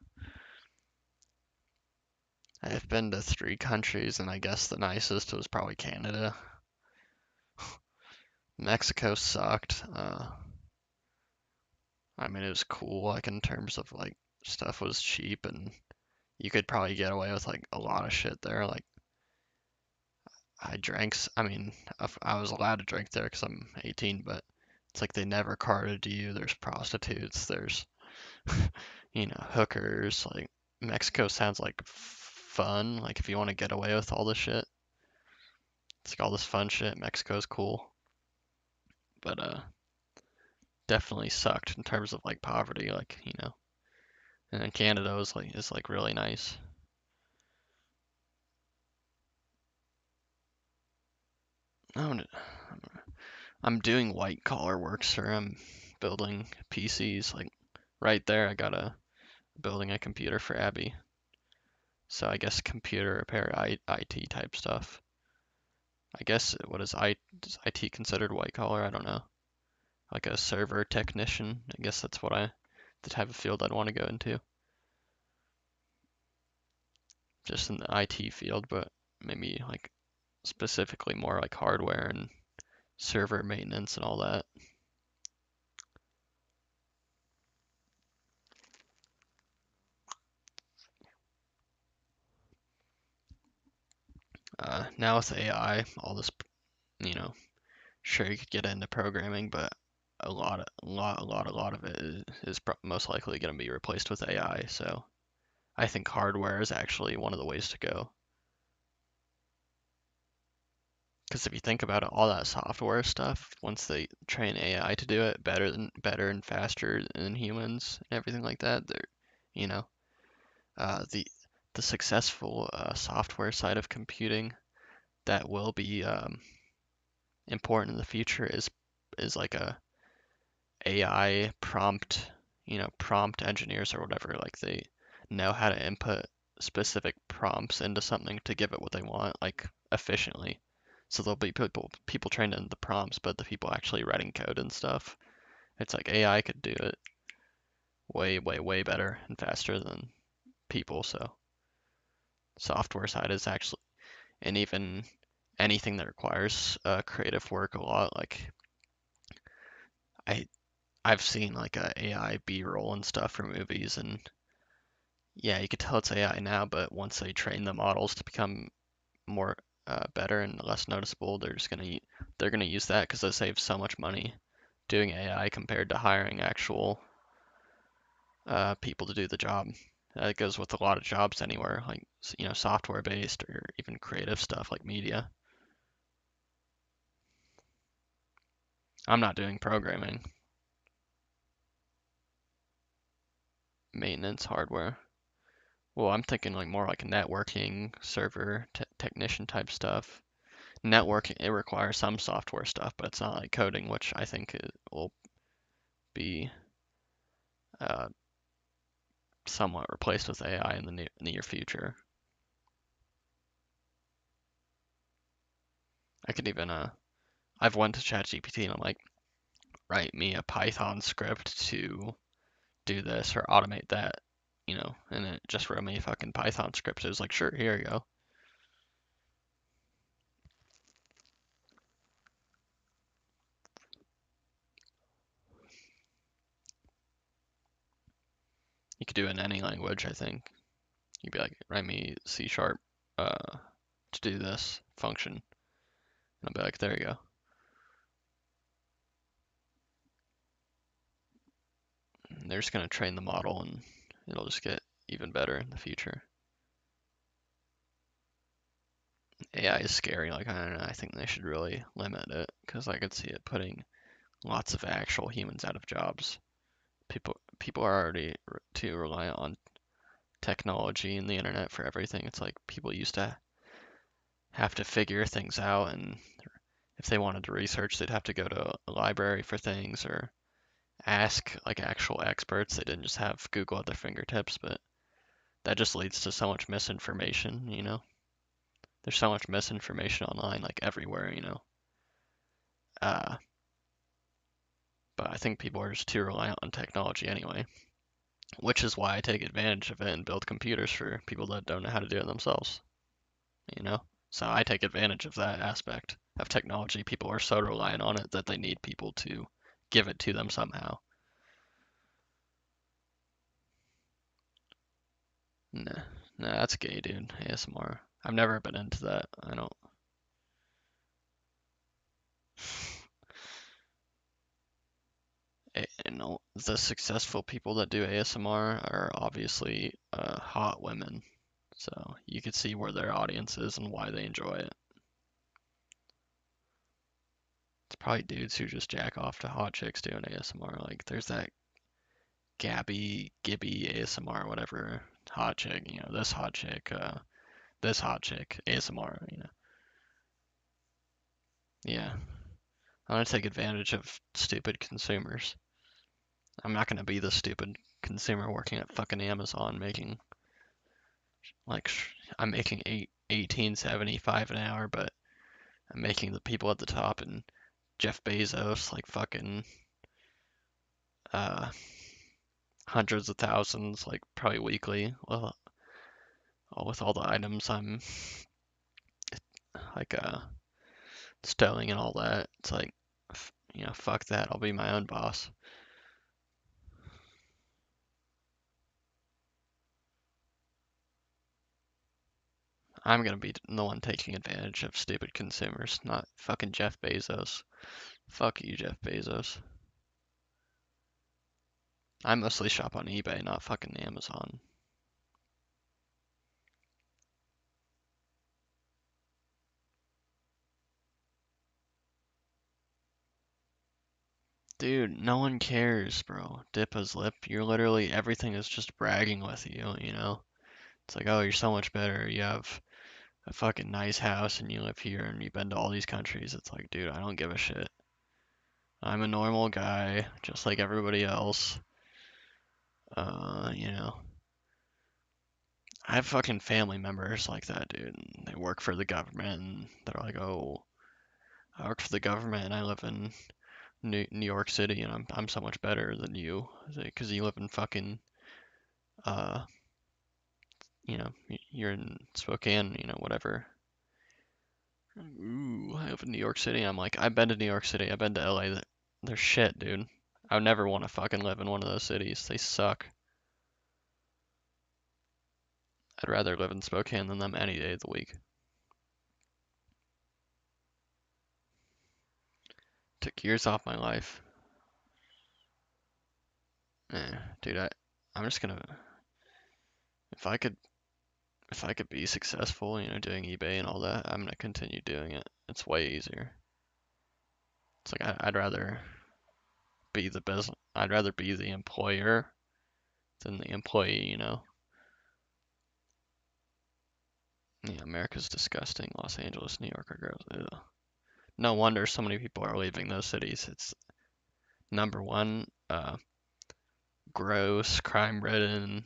[SPEAKER 1] I've been to 3 countries, and I guess the nicest was probably Canada. Mexico sucked. I mean, it was cool, like, in terms of, like, stuff was cheap, and you could probably get away with, like, a lot of shit there. Like, I mean, I was allowed to drink there because I'm 18, but it's like they never carded you. There's prostitutes, there's, hookers. Like, Mexico sounds like fun. Like, if you want to get away with all this shit, it's like all this fun shit. Mexico's cool, but definitely sucked in terms of like poverty. Like. And then Canada is like really nice. I'm I'm doing white collar work, sir. I'm building PCs. Like right there, I got a building a computer for Abby. So I guess computer repair, IT type stuff. I guess what is IT considered white collar? I don't know. Like a server technician. I guess that's the type of field I'd want to go into. Just in the IT field, but maybe like specifically more like hardware and server maintenance and all that. Now with AI, all this, you know, Sure, you could get into programming, but a lot of it is most likely going to be replaced with AI. So I think hardware is actually one of the ways to go. Because if you think about it, all that software stuff, once they train AI to do it better and faster than humans and everything like that, they're, you know, the successful software side of computing that will be important in the future is like a AI prompt, prompt engineers or whatever. Like they know how to input specific prompts into something to give it what they want, like efficiently. So there'll be people trained in the prompts, but the people actually writing code and stuff, it's like AI could do it way, way, way better and faster than people. So software side is actually, and even anything that requires creative work a lot. Like I I've seen like a AI B-roll and stuff for movies, and yeah, you could tell it's AI now, but once they train the models to become more better and less noticeable, they're gonna use that because they save so much money doing AI compared to hiring actual people to do the job. That goes with a lot of jobs anywhere, like software based or even creative stuff like media. I'm not doing programming, maintenance, hardware. Well, I'm thinking like more like networking, server technician type stuff. Networking, it requires some software stuff, but it's not like coding, which I think it will be uh, somewhat replaced with AI in the near future. I could even I've went to ChatGPT and I'm like, write me a Python script to do this or automate that, and it just wrote me a fucking Python script. It was like, sure, here you go. You could do it in any language, I think. You'd be like, write me C sharp to do this function. And I'll be like, there you go. And they're just gonna train the model and it'll just get even better in the future. AI is scary. Like, I don't know. I think they should really limit it because I could see it putting lots of actual humans out of jobs. People are already too reliant on technology and the internet for everything. It's like people used to have to figure things out, and if they wanted to research, they'd have to go to a library for things or ask like actual experts. They didn't just have Google at their fingertips, but that just leads to so much misinformation. There's so much misinformation online, like everywhere. Uh, but I think people are just too reliant on technology anyway, which is why I take advantage of it and build computers for people that don't know how to do it themselves, you know? So I take advantage of that aspect of technology. People are so reliant on it that they need people to give it to them somehow. Nah, nah, that's gay, dude. ASMR. I've never been into that. I don't. The successful people that do ASMR are obviously hot women. So you could see where their audience is and why they enjoy it. It's probably dudes who just jack off to hot chicks doing ASMR. Like there's that Gibby ASMR, whatever, hot chick, this hot chick ASMR. Yeah. I want to take advantage of stupid consumers. I'm not gonna be the stupid consumer working at fucking Amazon making like I'm making 18.75 an hour, but I'm making the people at the top and Jeff Bezos like fucking uh hundreds of thousands, like probably weekly. Well, with all the items I'm like stowing and all that. It's like, fuck that. I'll be my own boss. I'm gonna be the one taking advantage of stupid consumers, not fucking Jeff Bezos. Fuck you, Jeff Bezos. I mostly shop on eBay, not fucking Amazon. Dude, no one cares, bro. Dippa's lip, you're literally, everything is just bragging with you, you know? It's like, oh, you're so much better. You have a fucking nice house and you live here and you've been to all these countries. It's like, dude, I don't give a shit. I'm a normal guy, just like everybody else. You know, I have fucking family members like that, dude. And they work for the government and they're like, oh, I work for the government and I live in New York City and I'm so much better than you because you live in fucking uh you're in Spokane, whatever. Ooh, I live in New York City. I'm like, I've been to New York City. I've been to LA. They're shit, dude. I would never want to fucking live in one of those cities. They suck. I'd rather live in Spokane than them any day of the week. Took years off my life. Dude, I'm just gonna if I could if I could be successful, doing eBay and all that, I'm gonna continue doing it. It's way easier. It's like I'd rather be the business. I'd rather be the employer than the employee. Yeah, America's disgusting. Los Angeles, New York are gross. Ugh. No wonder so many people are leaving those cities. It's number one, gross, crime-ridden,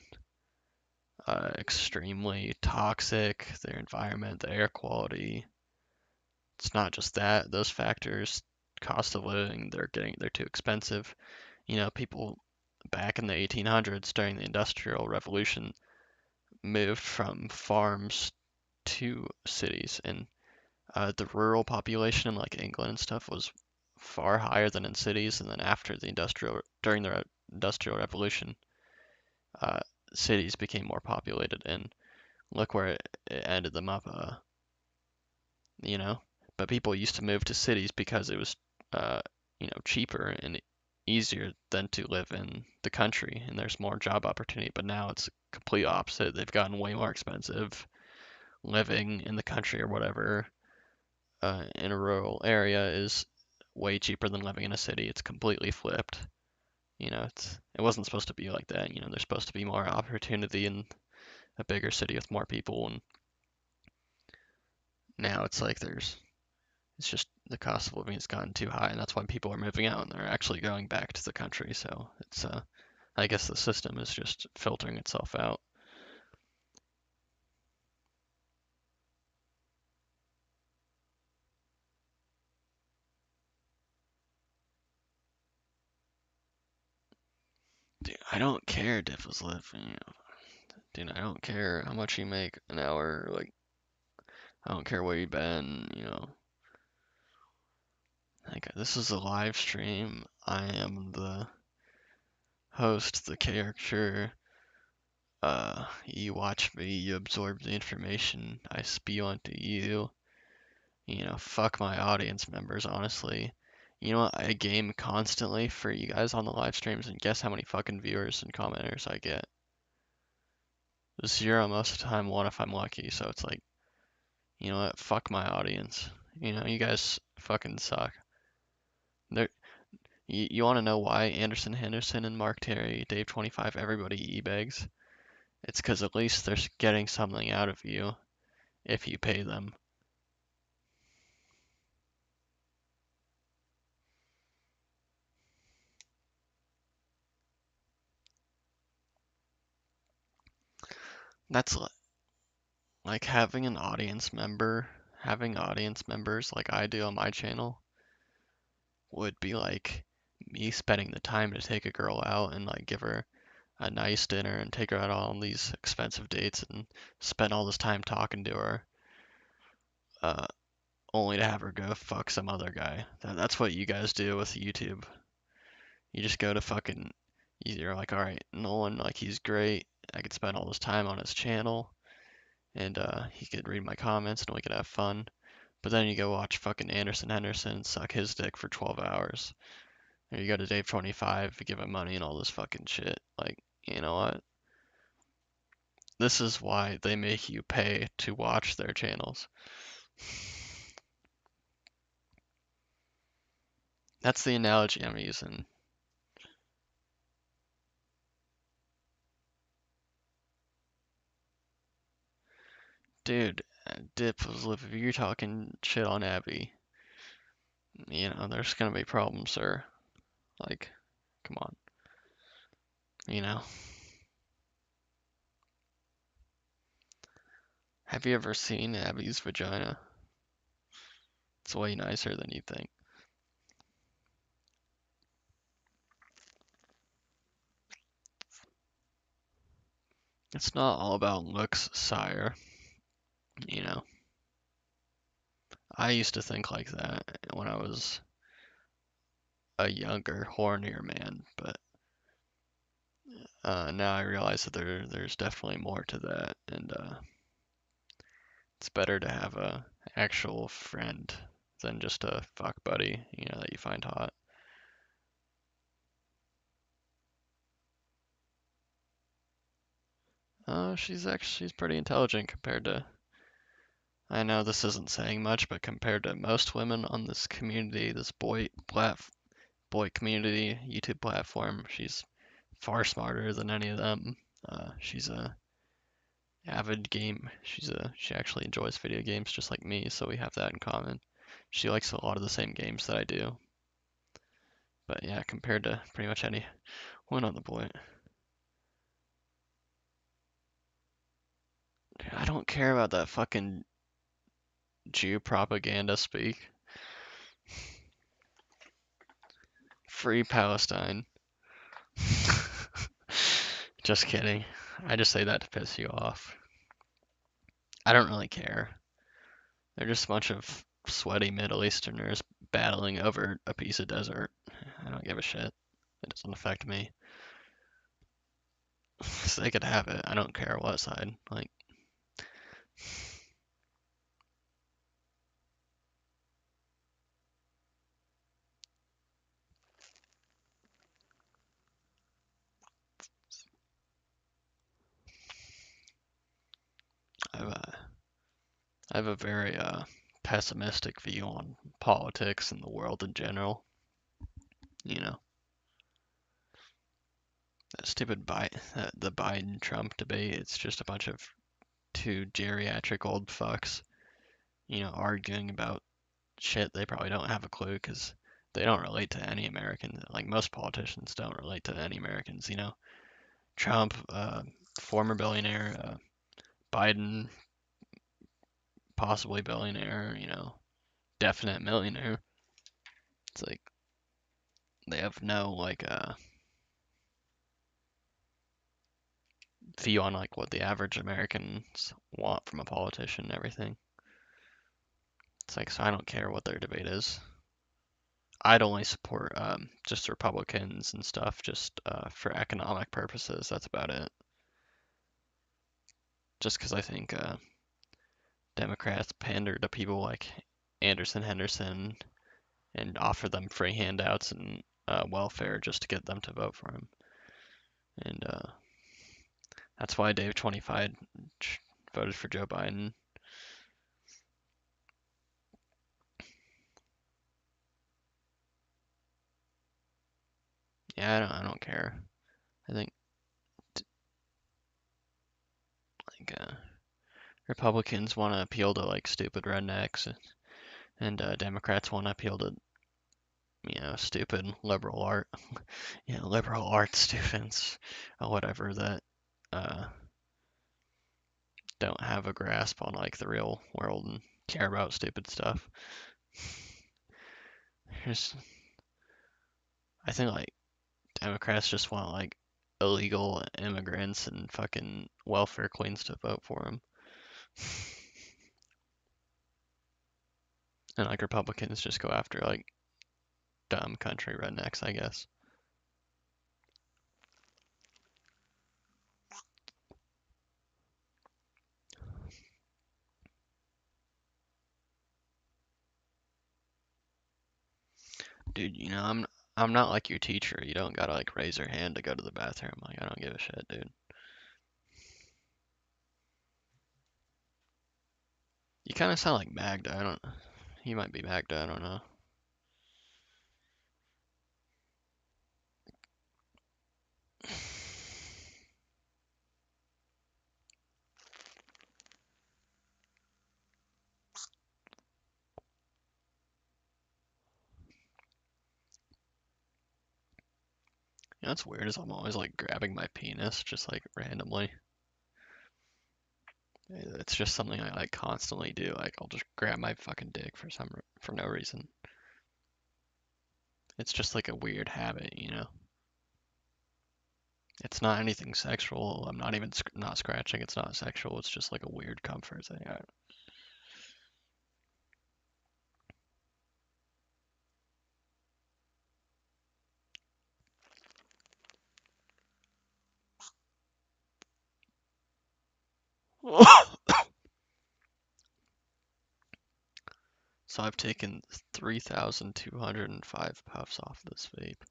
[SPEAKER 1] extremely toxic. Their environment, the air quality. It's not just that; those factors, cost of living, they're too expensive. People back in the 1800s during the Industrial Revolution moved from farms to cities, and the rural population in like England and stuff was far higher than in cities. And then during the Industrial Revolution, uh, cities became more populated, and look where it ended them up. You know, but people used to move to cities because it was, uh, cheaper and easier than to live in the country, and there's more job opportunity. But now it's complete opposite. They've gotten way more expensive. Living in the country or whatever, in a rural area is way cheaper than living in a city. It's completely flipped. It wasn't supposed to be like that. There's supposed to be more opportunity in a bigger city with more people, and now it's like it's just the cost of living has gotten too high, and that's why people are moving out and they're actually going back to the country. So I guess the system is just filtering itself out. Dude, I don't care, Diff's living. Dude, I don't care how much you make an hour. Like, I don't care where you've been. Like, this is a live stream. I am the host, the character. You watch me, you absorb the information I spew onto you. Fuck my audience members, honestly. You know what? I game constantly for you guys on the live streams, and guess how many fucking viewers and commenters I get? Zero most of the time, one if I'm lucky. So it's like, you know what? Fuck my audience. You guys fucking suck. They're, you want to know why Anderson Henderson and Mark Terry, Dave 25, everybody e-bags? It's because at least they're getting something out of you if you pay them. That's like having audience members like I do on my channel would be like me spending the time to take a girl out and like give her a nice dinner and take her out on these expensive dates and spend all this time talking to her, uh, only to have her go fuck some other guy. That's what you guys do with YouTube. You just go to fucking, you're like, all right, Nolan, like he's great. I could spend all this time on his channel, and he could read my comments and we could have fun. But then you go watch fucking Anderson Henderson suck his dick for 12 hours. Or you go to Dave 25, give him money and all this fucking shit. Like, you know what? This is why they make you pay to watch their channels. That's the analogy I'm using. Dude, Dip was if you're talking shit on Abby, there's gonna be problems, sir. Like, come on. You know? Have you ever seen Abby's vagina? It's way nicer than you think. It's not all about looks, sire. You know? I used to think like that when I was a younger, hornier man, but now I realize that there's definitely more to that, and it's better to have a actual friend than just a fuck buddy, that you find hot. She's pretty intelligent compared to. I know this isn't saying much, but compared to most women on this community, this boy community YouTube platform, she's far smarter than any of them. She's a avid game. She actually enjoys video games just like me, so we have that in common. She likes a lot of the same games that I do. But yeah, compared to pretty much anyone on the point. Dude, I don't care about that fucking Jew propaganda speak. Free Palestine. Just kidding. I just say that to piss you off. I don't really care. They're just a bunch of sweaty Middle Easterners battling over a piece of desert. I don't give a shit. It doesn't affect me. So they could have it. I don't care what side. Like, I've, uh, I have a very pessimistic view on politics and the world in general. You know, that stupid the Biden Trump debate. It's just a bunch of two geriatric old fucks, arguing about shit they probably don't have a clue because they don't relate to any American. Like most politicians don't relate to any Americans. Trump, former billionaire, Biden, possibly billionaire. Definite millionaire. It's like they have no like view on like what the average Americans want from a politician and everything. It's like so I don't care what their debate is. I'd only support just Republicans and stuff just for economic purposes. That's about it. Just because I think Democrats pander to people like Anderson Henderson and offer them free handouts and welfare just to get them to vote for him. And that's why Dave 25 voted for Joe Biden. Yeah, I don't care. I think like Republicans want to appeal to like stupid rednecks, and Democrats want to appeal to stupid liberal art, liberal arts students or whatever that uh, don't have a grasp on like the real world and care about stupid stuff. There's, I think like Democrats just want like illegal immigrants and fucking welfare queens to vote for them. And like Republicans just go after like dumb country rednecks, I guess. Dude, I'm not like your teacher. You don't gotta like raise your hand to go to the bathroom. Like I don't give a shit, dude. You kind of sound like Magda. I don't. You might be Magda. I don't know. You know what's weird is I'm always like grabbing my penis just like randomly. It's just something I like constantly do. Like I'll just grab my fucking dick for no reason. It's just like a weird habit, you know. It's not anything sexual. I'm not even not scratching. It's not sexual. It's just like a weird comfort thing. So I've taken 3,205 puffs off this vape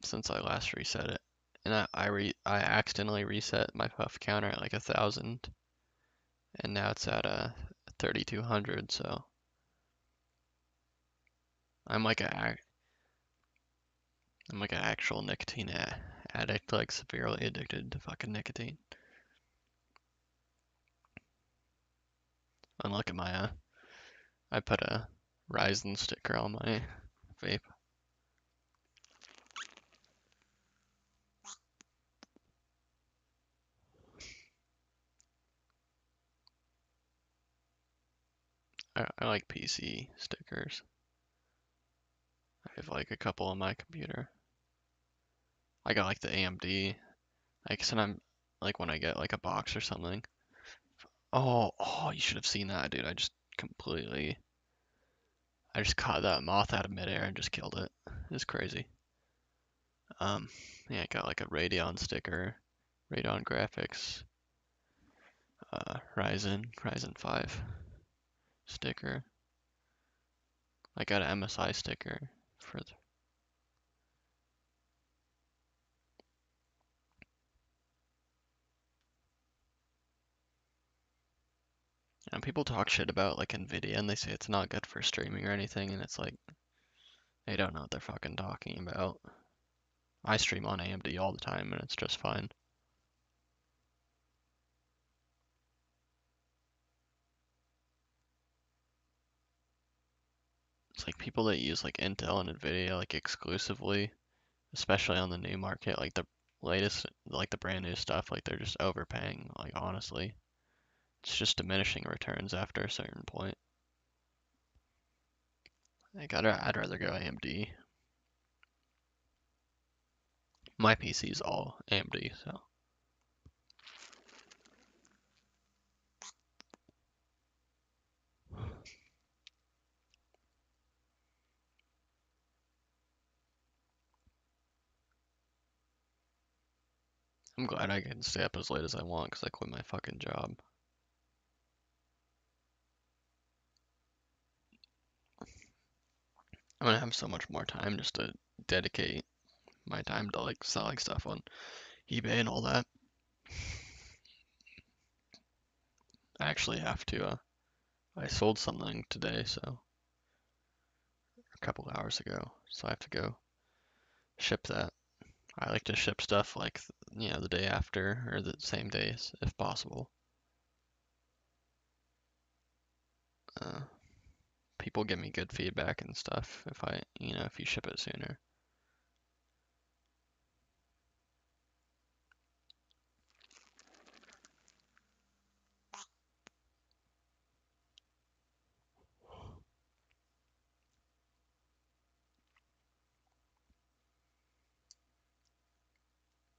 [SPEAKER 1] since I last reset it. And I accidentally reset my puff counter at like 1,000, and now it's at 3,200. So I'm like a I'm like an actual nicotine addict, like severely addicted to fucking nicotine. And look at my I put a Ryzen sticker on my vape. I like PC stickers. I have like a couple on my computer. I got like the AMD. Like sometimes, like when I get like a box or something. Oh, you should have seen that, dude. I just caught that moth out of midair and just killed it. It's crazy. Um, yeah, I got like a Radeon sticker, Radeon graphics, Ryzen 5 sticker. I got an MSI sticker for and people talk shit about like Nvidia and they say it's not good for streaming or anything, and it's like they don't know what they're fucking talking about. I stream on AMD all the time and it's just fine. It's like people that use like Intel and Nvidia like exclusively, especially on the new market, like the latest, like the brand new stuff, like they're just overpaying. Like honestly, it's just diminishing returns after a certain point. Like I'd rather go AMD. My PC's all AMD, so I'm glad I can stay up as late as I want because I quit my fucking job. I'm gonna have so much more time just to dedicate my time to like selling stuff on eBay and all that. I actually have to. I sold something today, so a couple hours ago, so I have to go ship that. I like to ship stuff like the day after or the same days if possible. Uh, People give me good feedback and stuff if you ship it sooner.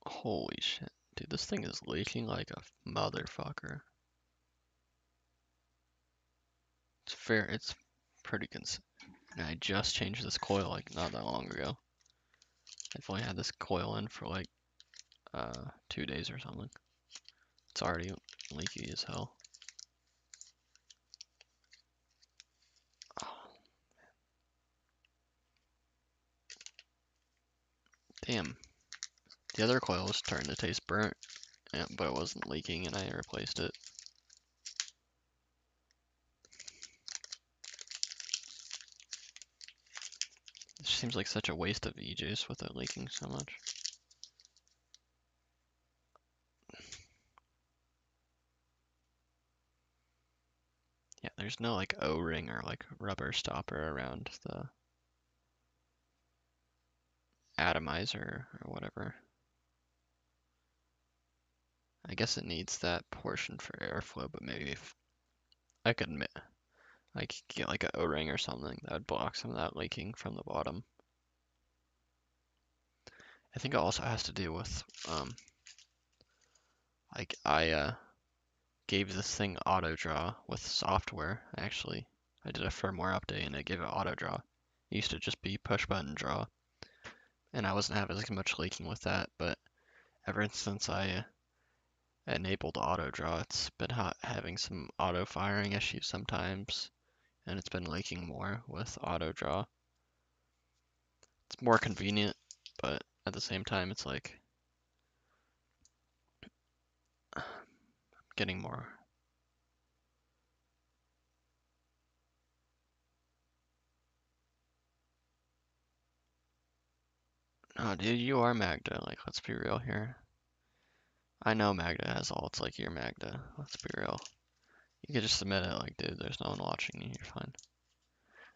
[SPEAKER 1] Holy shit. Dude, this thing is leaking like a motherfucker. It's pretty and I just changed this coil like not that long ago. I've only had this coil in for like 2 days or something. It's already leaky as hell. Damn. The other coil was starting to taste burnt, but it wasn't leaking and I replaced it. It seems like such a waste of e-juice with it leaking so much. Yeah, there's no like O-ring or like rubber stopper around the atomizer or whatever. I guess it needs that portion for airflow, but maybe if I could like get like a O-ring or something that would block some of that leaking from the bottom. I think it also has to do with like I gave this thing auto draw with software actually. I did a firmware update and it gave it auto draw. It used to just be push button draw, and I wasn't having as much leaking with that, but ever since I enabled auto draw, it's been having some auto firing issues sometimes, and it's been leaking more with auto draw. It's more convenient, but at the same time, it's like getting more. Oh, dude, you are Magda. Like, let's be real here. I know Magda has all. It's like you're Magda. Let's be real. You could just admit it. Like, dude, there's no one watching you. You're fine.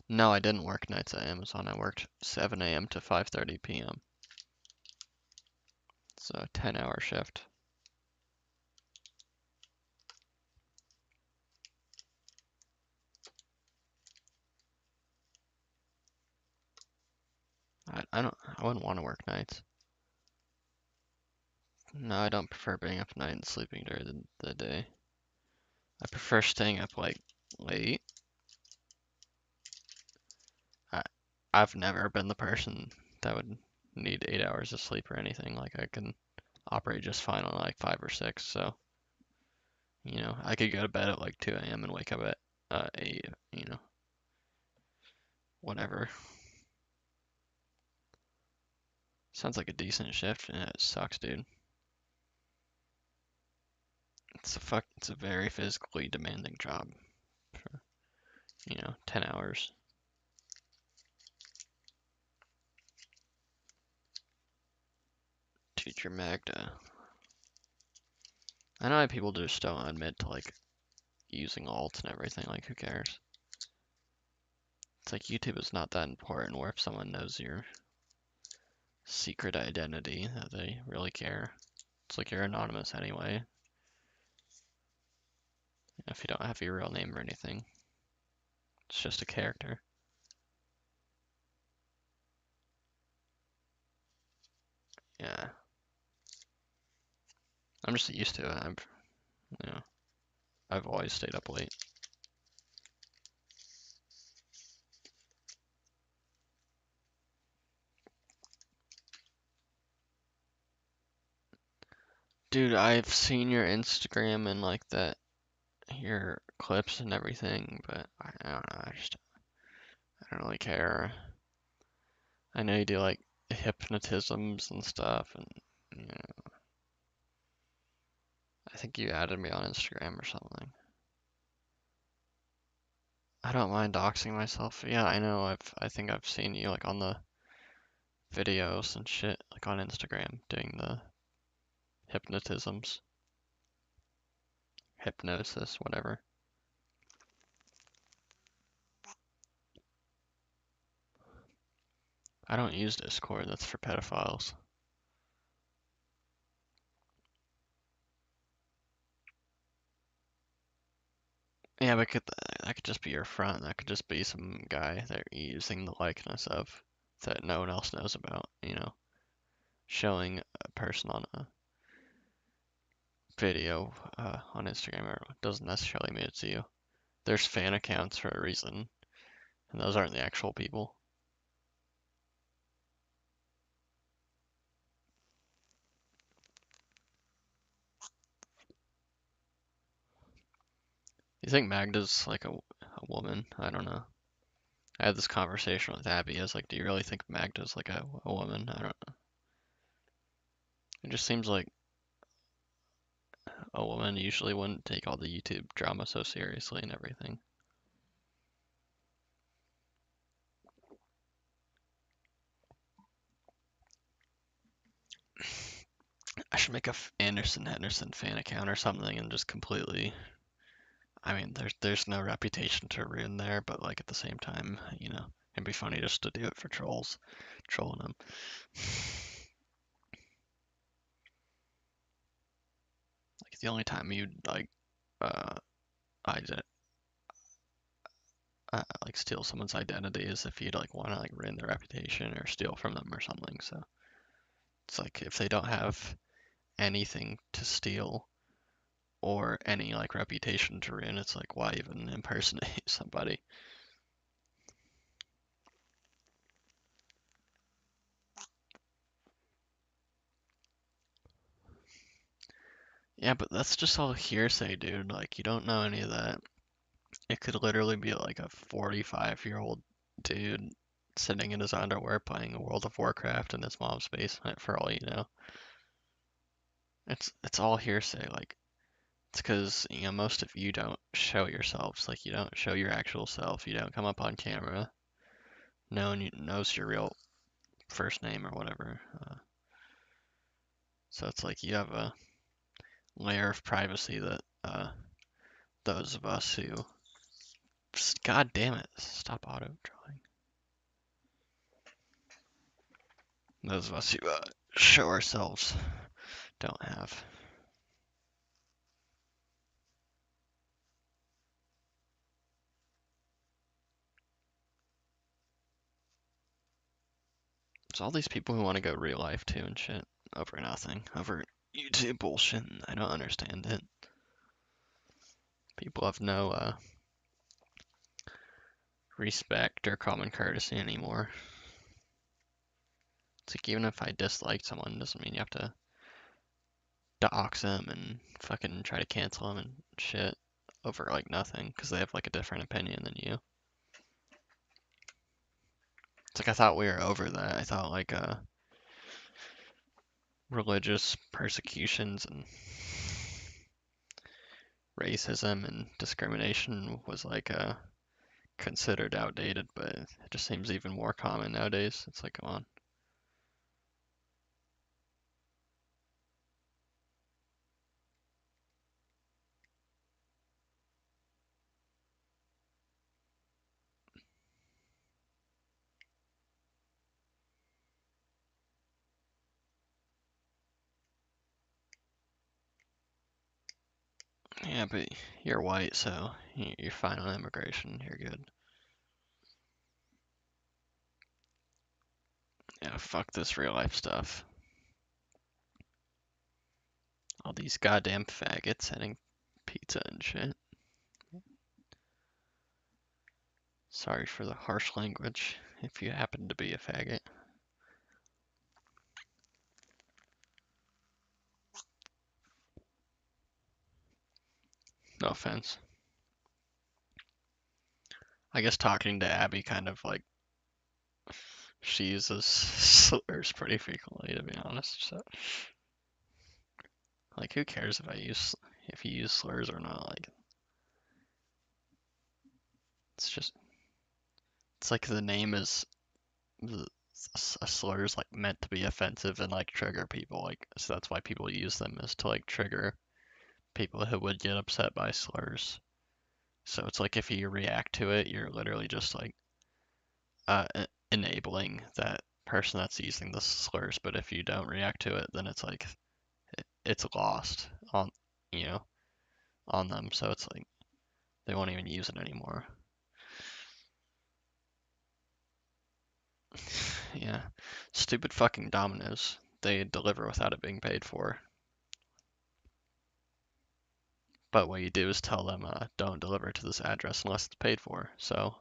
[SPEAKER 1] No, I didn't work nights at Amazon. I worked 7 a.m. to 5:30 p.m. So a 10-hour shift. I wouldn't want to work nights. No, I don't prefer being up at night and sleeping during the day. I prefer staying up like late. I, I've never been the person that would need 8 hours of sleep or anything. Like I can operate just fine on like 5 or 6. So, I could go to bed at like 2 a.m. and wake up at 8, whatever. Sounds like a decent shift, and it sucks, dude. It's a very physically demanding job for, 10 hours. Teacher Magda. I know people just don't admit to like using alts and everything, like who cares? It's like YouTube is not that important, where if someone knows your secret identity, that they really care. It's like you're anonymous anyway, if you don't have your real name or anything. It's just a character. Yeah. I'm just used to it. You know, I've always stayed up late. Dude, I've seen your Instagram and like that, your clips and everything, but I don't know, I don't really care. I know you do like hypnotisms and stuff, and I think you added me on Instagram or something. I don't mind doxing myself. Yeah, I know. I think I've seen you like on the videos and shit, like on Instagram, doing the hypnotisms, hypnosis, whatever. I don't use Discord. That's for pedophiles. Yeah, but that could just be your front. That could just be some guy that you're using the likeness of that no one else knows about. Showing a person on a video on Instagram or doesn't necessarily mean it's you. There's fan accounts for a reason, and those aren't the actual people. You think Magda's like a woman? I don't know. I had this conversation with Abby. I was like, do you really think Magda's like a woman? I don't know. It just seems like a woman usually wouldn't take all the YouTube drama so seriously and everything. I should make a Anderson Henderson fan account or something and just completely. I mean, there's no reputation to ruin there, but like at the same time, it'd be funny just to do it for trolls, trolling them. Like the only time you'd uh, I like steal someone's identity is if you'd like want to like ruin their reputation or steal from them or something. So it's like if they don't have anything to steal or any like reputation to ruin, it's like why even impersonate somebody? Yeah, but that's just all hearsay, dude. Like you don't know any of that. It could literally be like a 45-year-old dude sitting in his underwear playing World of Warcraft in his mom's basement for all you know. It's all hearsay. Like it's because most of you don't show yourselves. Like you don't show your actual self. You don't come up on camera. No one knows your real first name or whatever. So it's like you have a layer of privacy that those of us who, God damn it, stop auto drawing. Those of us who show ourselves don't have. It's all these people who want to go real life too and shit over nothing, over YouTube bullshit. I don't understand it. People have no respect or common courtesy anymore. It's like even if I dislike someone, doesn't mean you have to dox them and fucking try to cancel them and shit over like nothing because they have like a different opinion than you. It's like I thought we were over that. I thought like religious persecutions and racism and discrimination was like considered outdated, but it just seems even more common nowadays. It's like, come on. Yeah, but you're white, so you're fine on immigration. You're good. Yeah, fuck this real life stuff. All these goddamn faggots sending pizza and shit. Sorry for the harsh language if you happen to be a faggot. No offense. I guess talking to Abby kind of like she uses slurs pretty frequently, to be honest. So, like, who cares if you use slurs or not? Like, it's like the name is a slur is like meant to be offensive and like trigger people. Like, so that's why people use them is to like trigger people who would get upset by slurs. So it's like if you react to it, you're literally just like enabling that person that's using the slurs. But if you don't react to it, then it's like it's lost on you know on them. So it's like they won't even use it anymore. Yeah, stupid fucking Domino's. They deliver without it being paid for. But what you do is tell them, don't deliver to this address unless it's paid for. So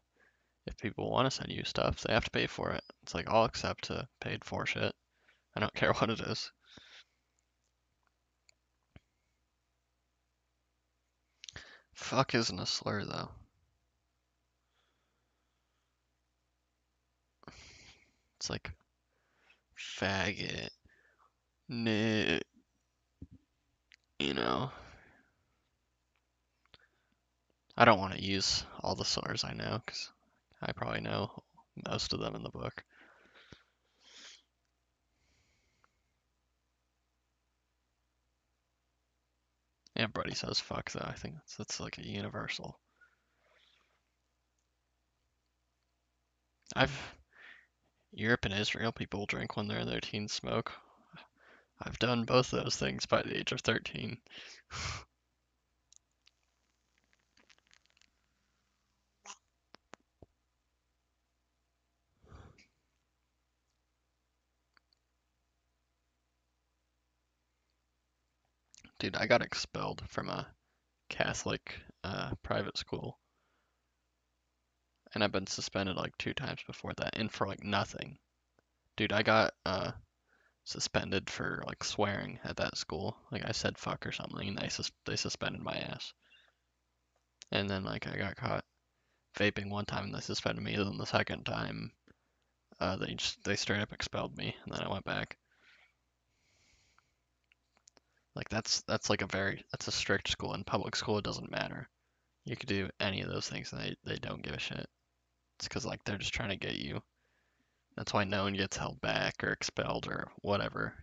[SPEAKER 1] if people want to send you stuff, they have to pay for it. It's like I'll accept paid for shit. I don't care what it is. Fuck isn't a slur though. It's like faggot, Nah, you know, I don't want to use all the slurs I know because I probably know most of them in the book. Everybody says fuck though. I think that's like a universal. I've Europe and Israel people drink when they're in their teens, smoke. I've done both those things by the age of 13. Dude, I got expelled from a Catholic private school, and I've been suspended like 2 times before that, and for like nothing. Dude, I got suspended for like swearing at that school. Like I said fuck or something, and they suspended my ass. And then like I got caught vaping one time, and they suspended me. And then the second time, they straight up expelled me, and then I went back. Like that's like that's a strict school. In public school, it doesn't matter. You could do any of those things, and they don't give a shit. It's because like they're just trying to get you. That's why no one gets held back or expelled or whatever.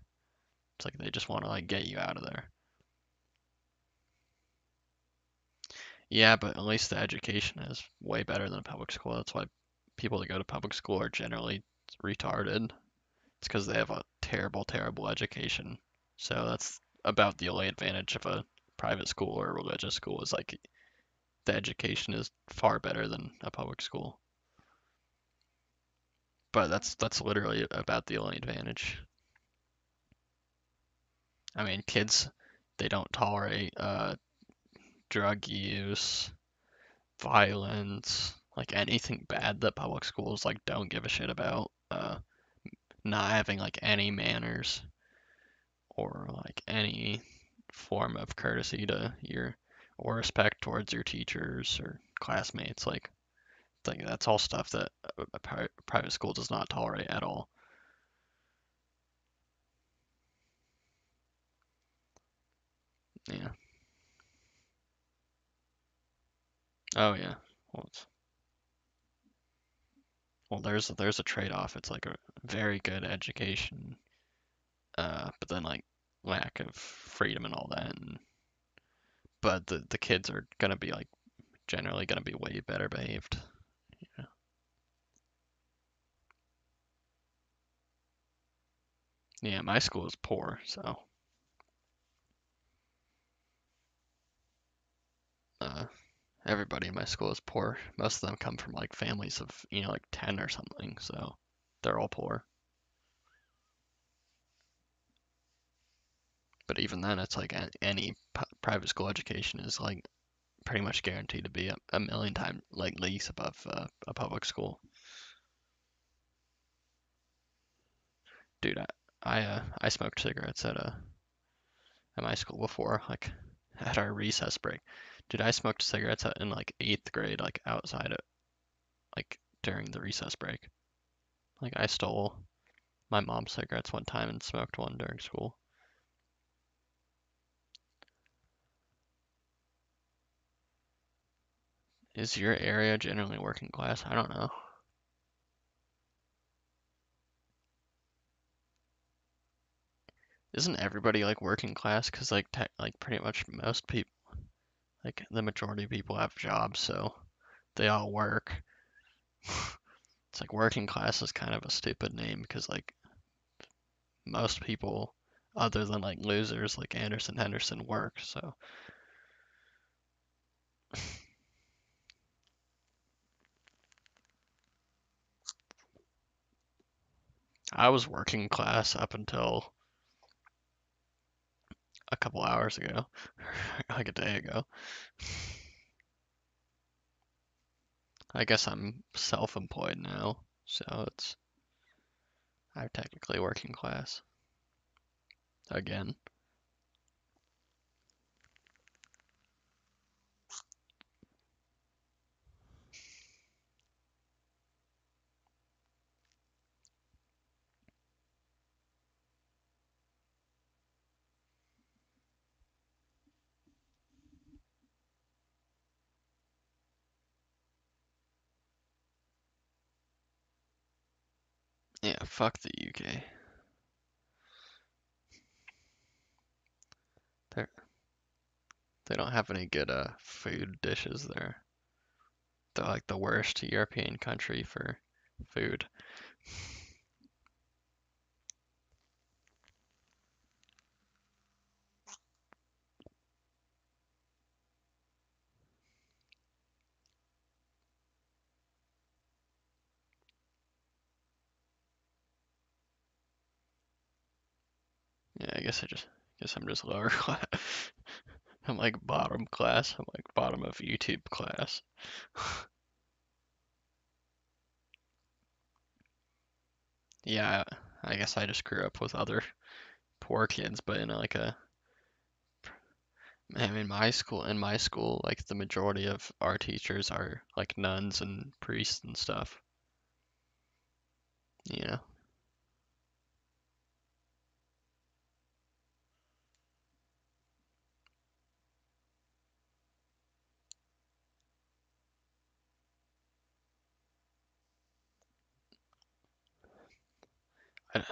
[SPEAKER 1] It's like they just want to like get you out of there. Yeah, but at least the education is way better than public school. That's why people that go to public school are generally retarded. It's because they have a terrible, terrible education. So that's about the only advantage of a private school or a religious school is like the education is far better than a public school. But that's literally about the only advantage. I mean, kids, they don't tolerate drug use, violence, like anything bad that public schools like don't give a shit about. Not having like any manners or like any form of courtesy to your or respect towards your teachers or classmates. Like that's all stuff that a private school does not tolerate at all. Yeah. Oh yeah. Well, there's a trade-off. It's like a very good education, but then like lack of freedom and all that. But the kids are gonna be like generally gonna be way better behaved. Yeah. Yeah, my school is poor, so uh, everybody in my school is poor. Most of them come from like families of like 10 or something, so they're all poor. But even then, it's like any private school education is like pretty much guaranteed to be a million times like leagues above a public school. Dude, I smoked cigarettes at my school before, like at our recess break. Dude, I smoked cigarettes in like eighth grade, like outside of like during the recess break. Like I stole my mom's cigarettes one time and smoked one during school. Is your area generally working class? I don't know. Isn't everybody like working class? Cause like like pretty much most people, like the majority of people have jobs, so they all work. It's like working class is kind of a stupid name because like most people, other than like losers like Anderson Henderson, work. So I was working class up until a couple hours ago, like a day ago. I guess I'm self-employed now, so I'm technically working class again. Yeah, fuck the UK. They're, they don't have any good food dishes there. They're like the worst European country for food. Yeah, I guess I'm just lower class. I'm like bottom class. I'm like bottom of YouTube class. Yeah, I guess I just grew up with other poor kids, but in like a in my school, like the majority of our teachers are like nuns and priests and stuff. You know, I,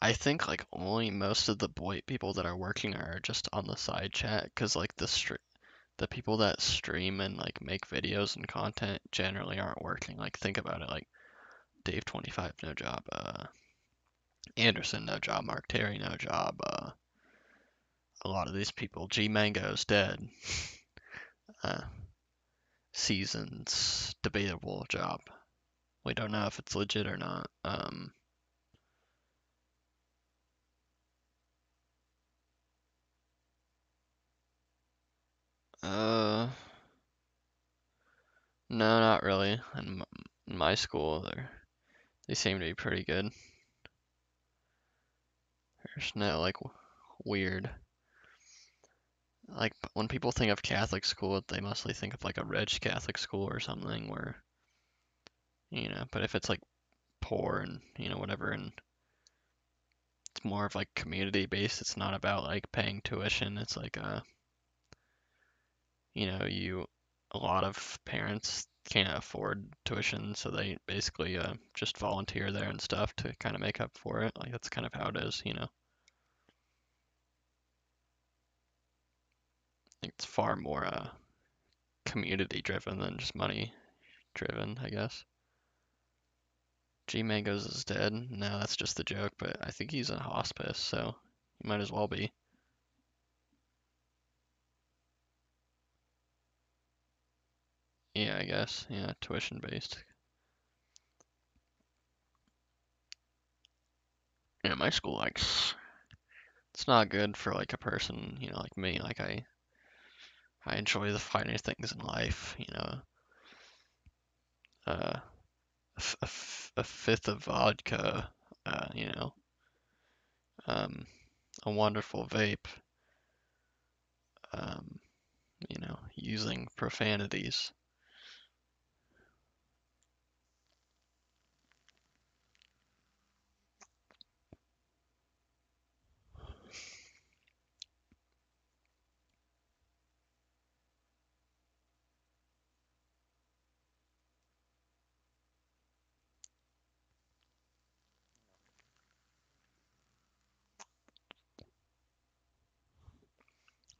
[SPEAKER 1] I think like only most of the boy people that are working are just on the side chat, because like the people that stream and like make videos and content generally aren't working. Like think about it, like Dave 25 no job, Anderson no job, Mark Terry no job, a lot of these people, G Mango's dead, uh, Seasons debatable job. We don't know if it's legit or not. Uh, no, not really. In my school, they seem to be pretty good. There's no like weird. Like when people think of Catholic school, they mostly think of like a rich Catholic school or something where, but if it's like poor and, whatever, and it's more of like community based, it's not about like paying tuition. It's like, a lot of parents can't afford tuition, so they basically just volunteer there and stuff to kind of make up for it. Like that's kind of how it is. It's far more community driven than just money driven, I guess. G Mangoes is dead. No, that's just a joke, but I think he's in hospice, so he might as well be. Yeah, I guess. Yeah, tuition based. Yeah, my school likes it's not good for like a person, like me. Like I enjoy the finer things in life, uh, a fifth of vodka, uh, you know, um, a wonderful vape, um, using profanities.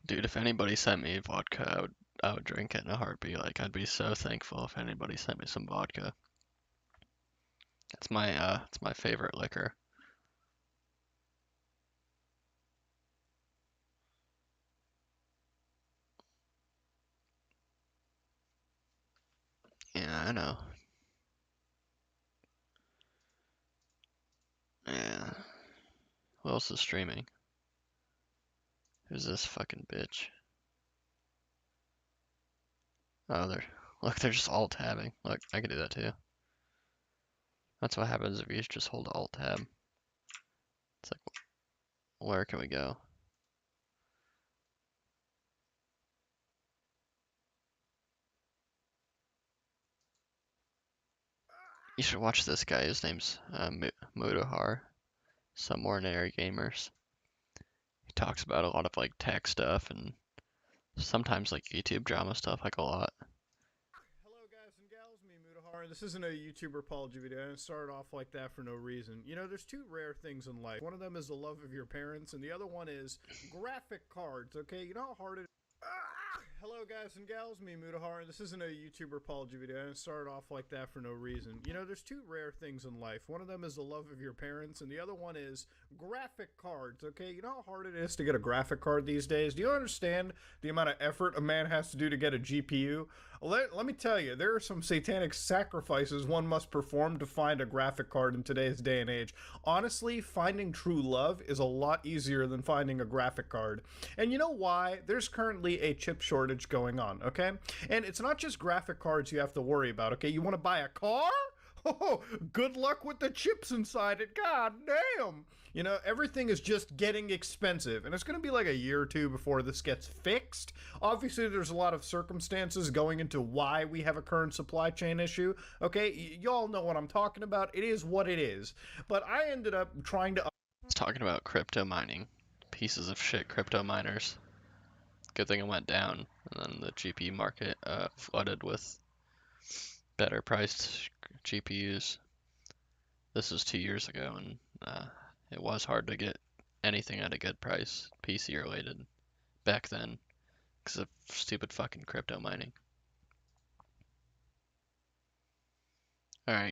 [SPEAKER 1] Dude, if anybody sent me vodka, I would drink it in a heartbeat. Like I'd be so thankful if anybody sent me some vodka. It's my favorite liquor. Yeah, I know. Yeah. Who else is streaming? Who's this fucking bitch? Oh, they're just alt tabbing. Look, I could do that too. That's what happens if you just hold alt tab. It's like, where can we go? You should watch this guy. His name's Mutahar. Some Ordinary Gamers. He talks about a lot of like tech stuff and sometimes like YouTube drama stuff, like a lot.
[SPEAKER 2] This isn't a YouTuber apology video. I didn't start off like that for no reason. You know, there's two rare things in life. One of them is the love of your parents, and the other one is graphic cards, okay? You know how hard it is. Hello, guys and gals. Me, Mutahar. This isn't a YouTuber apology video. I didn't start off like that for no reason. You know, there's two rare things in life. One of them is the love of your parents, and the other one is graphic cards, okay? You know how hard it is to get a graphic card these days? Do you understand the amount of effort a man has to do to get a GPU? Let me tell you, there are some satanic sacrifices one must perform to find a graphic card in today's day and age. Honestly, finding true love is a lot easier than finding a graphic card. And you know why? There's currently a chip shortage going on, okay? And it's not just graphic cards you have to worry about, okay? You want to buy a car? Oh, good luck with the chips inside it. God damn. You know, everything is just getting expensive, and it's going to be like a year or two before this gets fixed. Obviously, there's a lot of circumstances going into why we have a current supply chain issue. Okay, y'all know what I'm talking about. It is what it is. But I ended up trying to.
[SPEAKER 1] It's talking about crypto mining. Pieces of shit crypto miners. Good thing it went down, and then the GPU market flooded with better priced GPUs. This was 2 years ago, and it was hard to get anything at a good price, PC related, back then, because of stupid fucking crypto mining. Alright.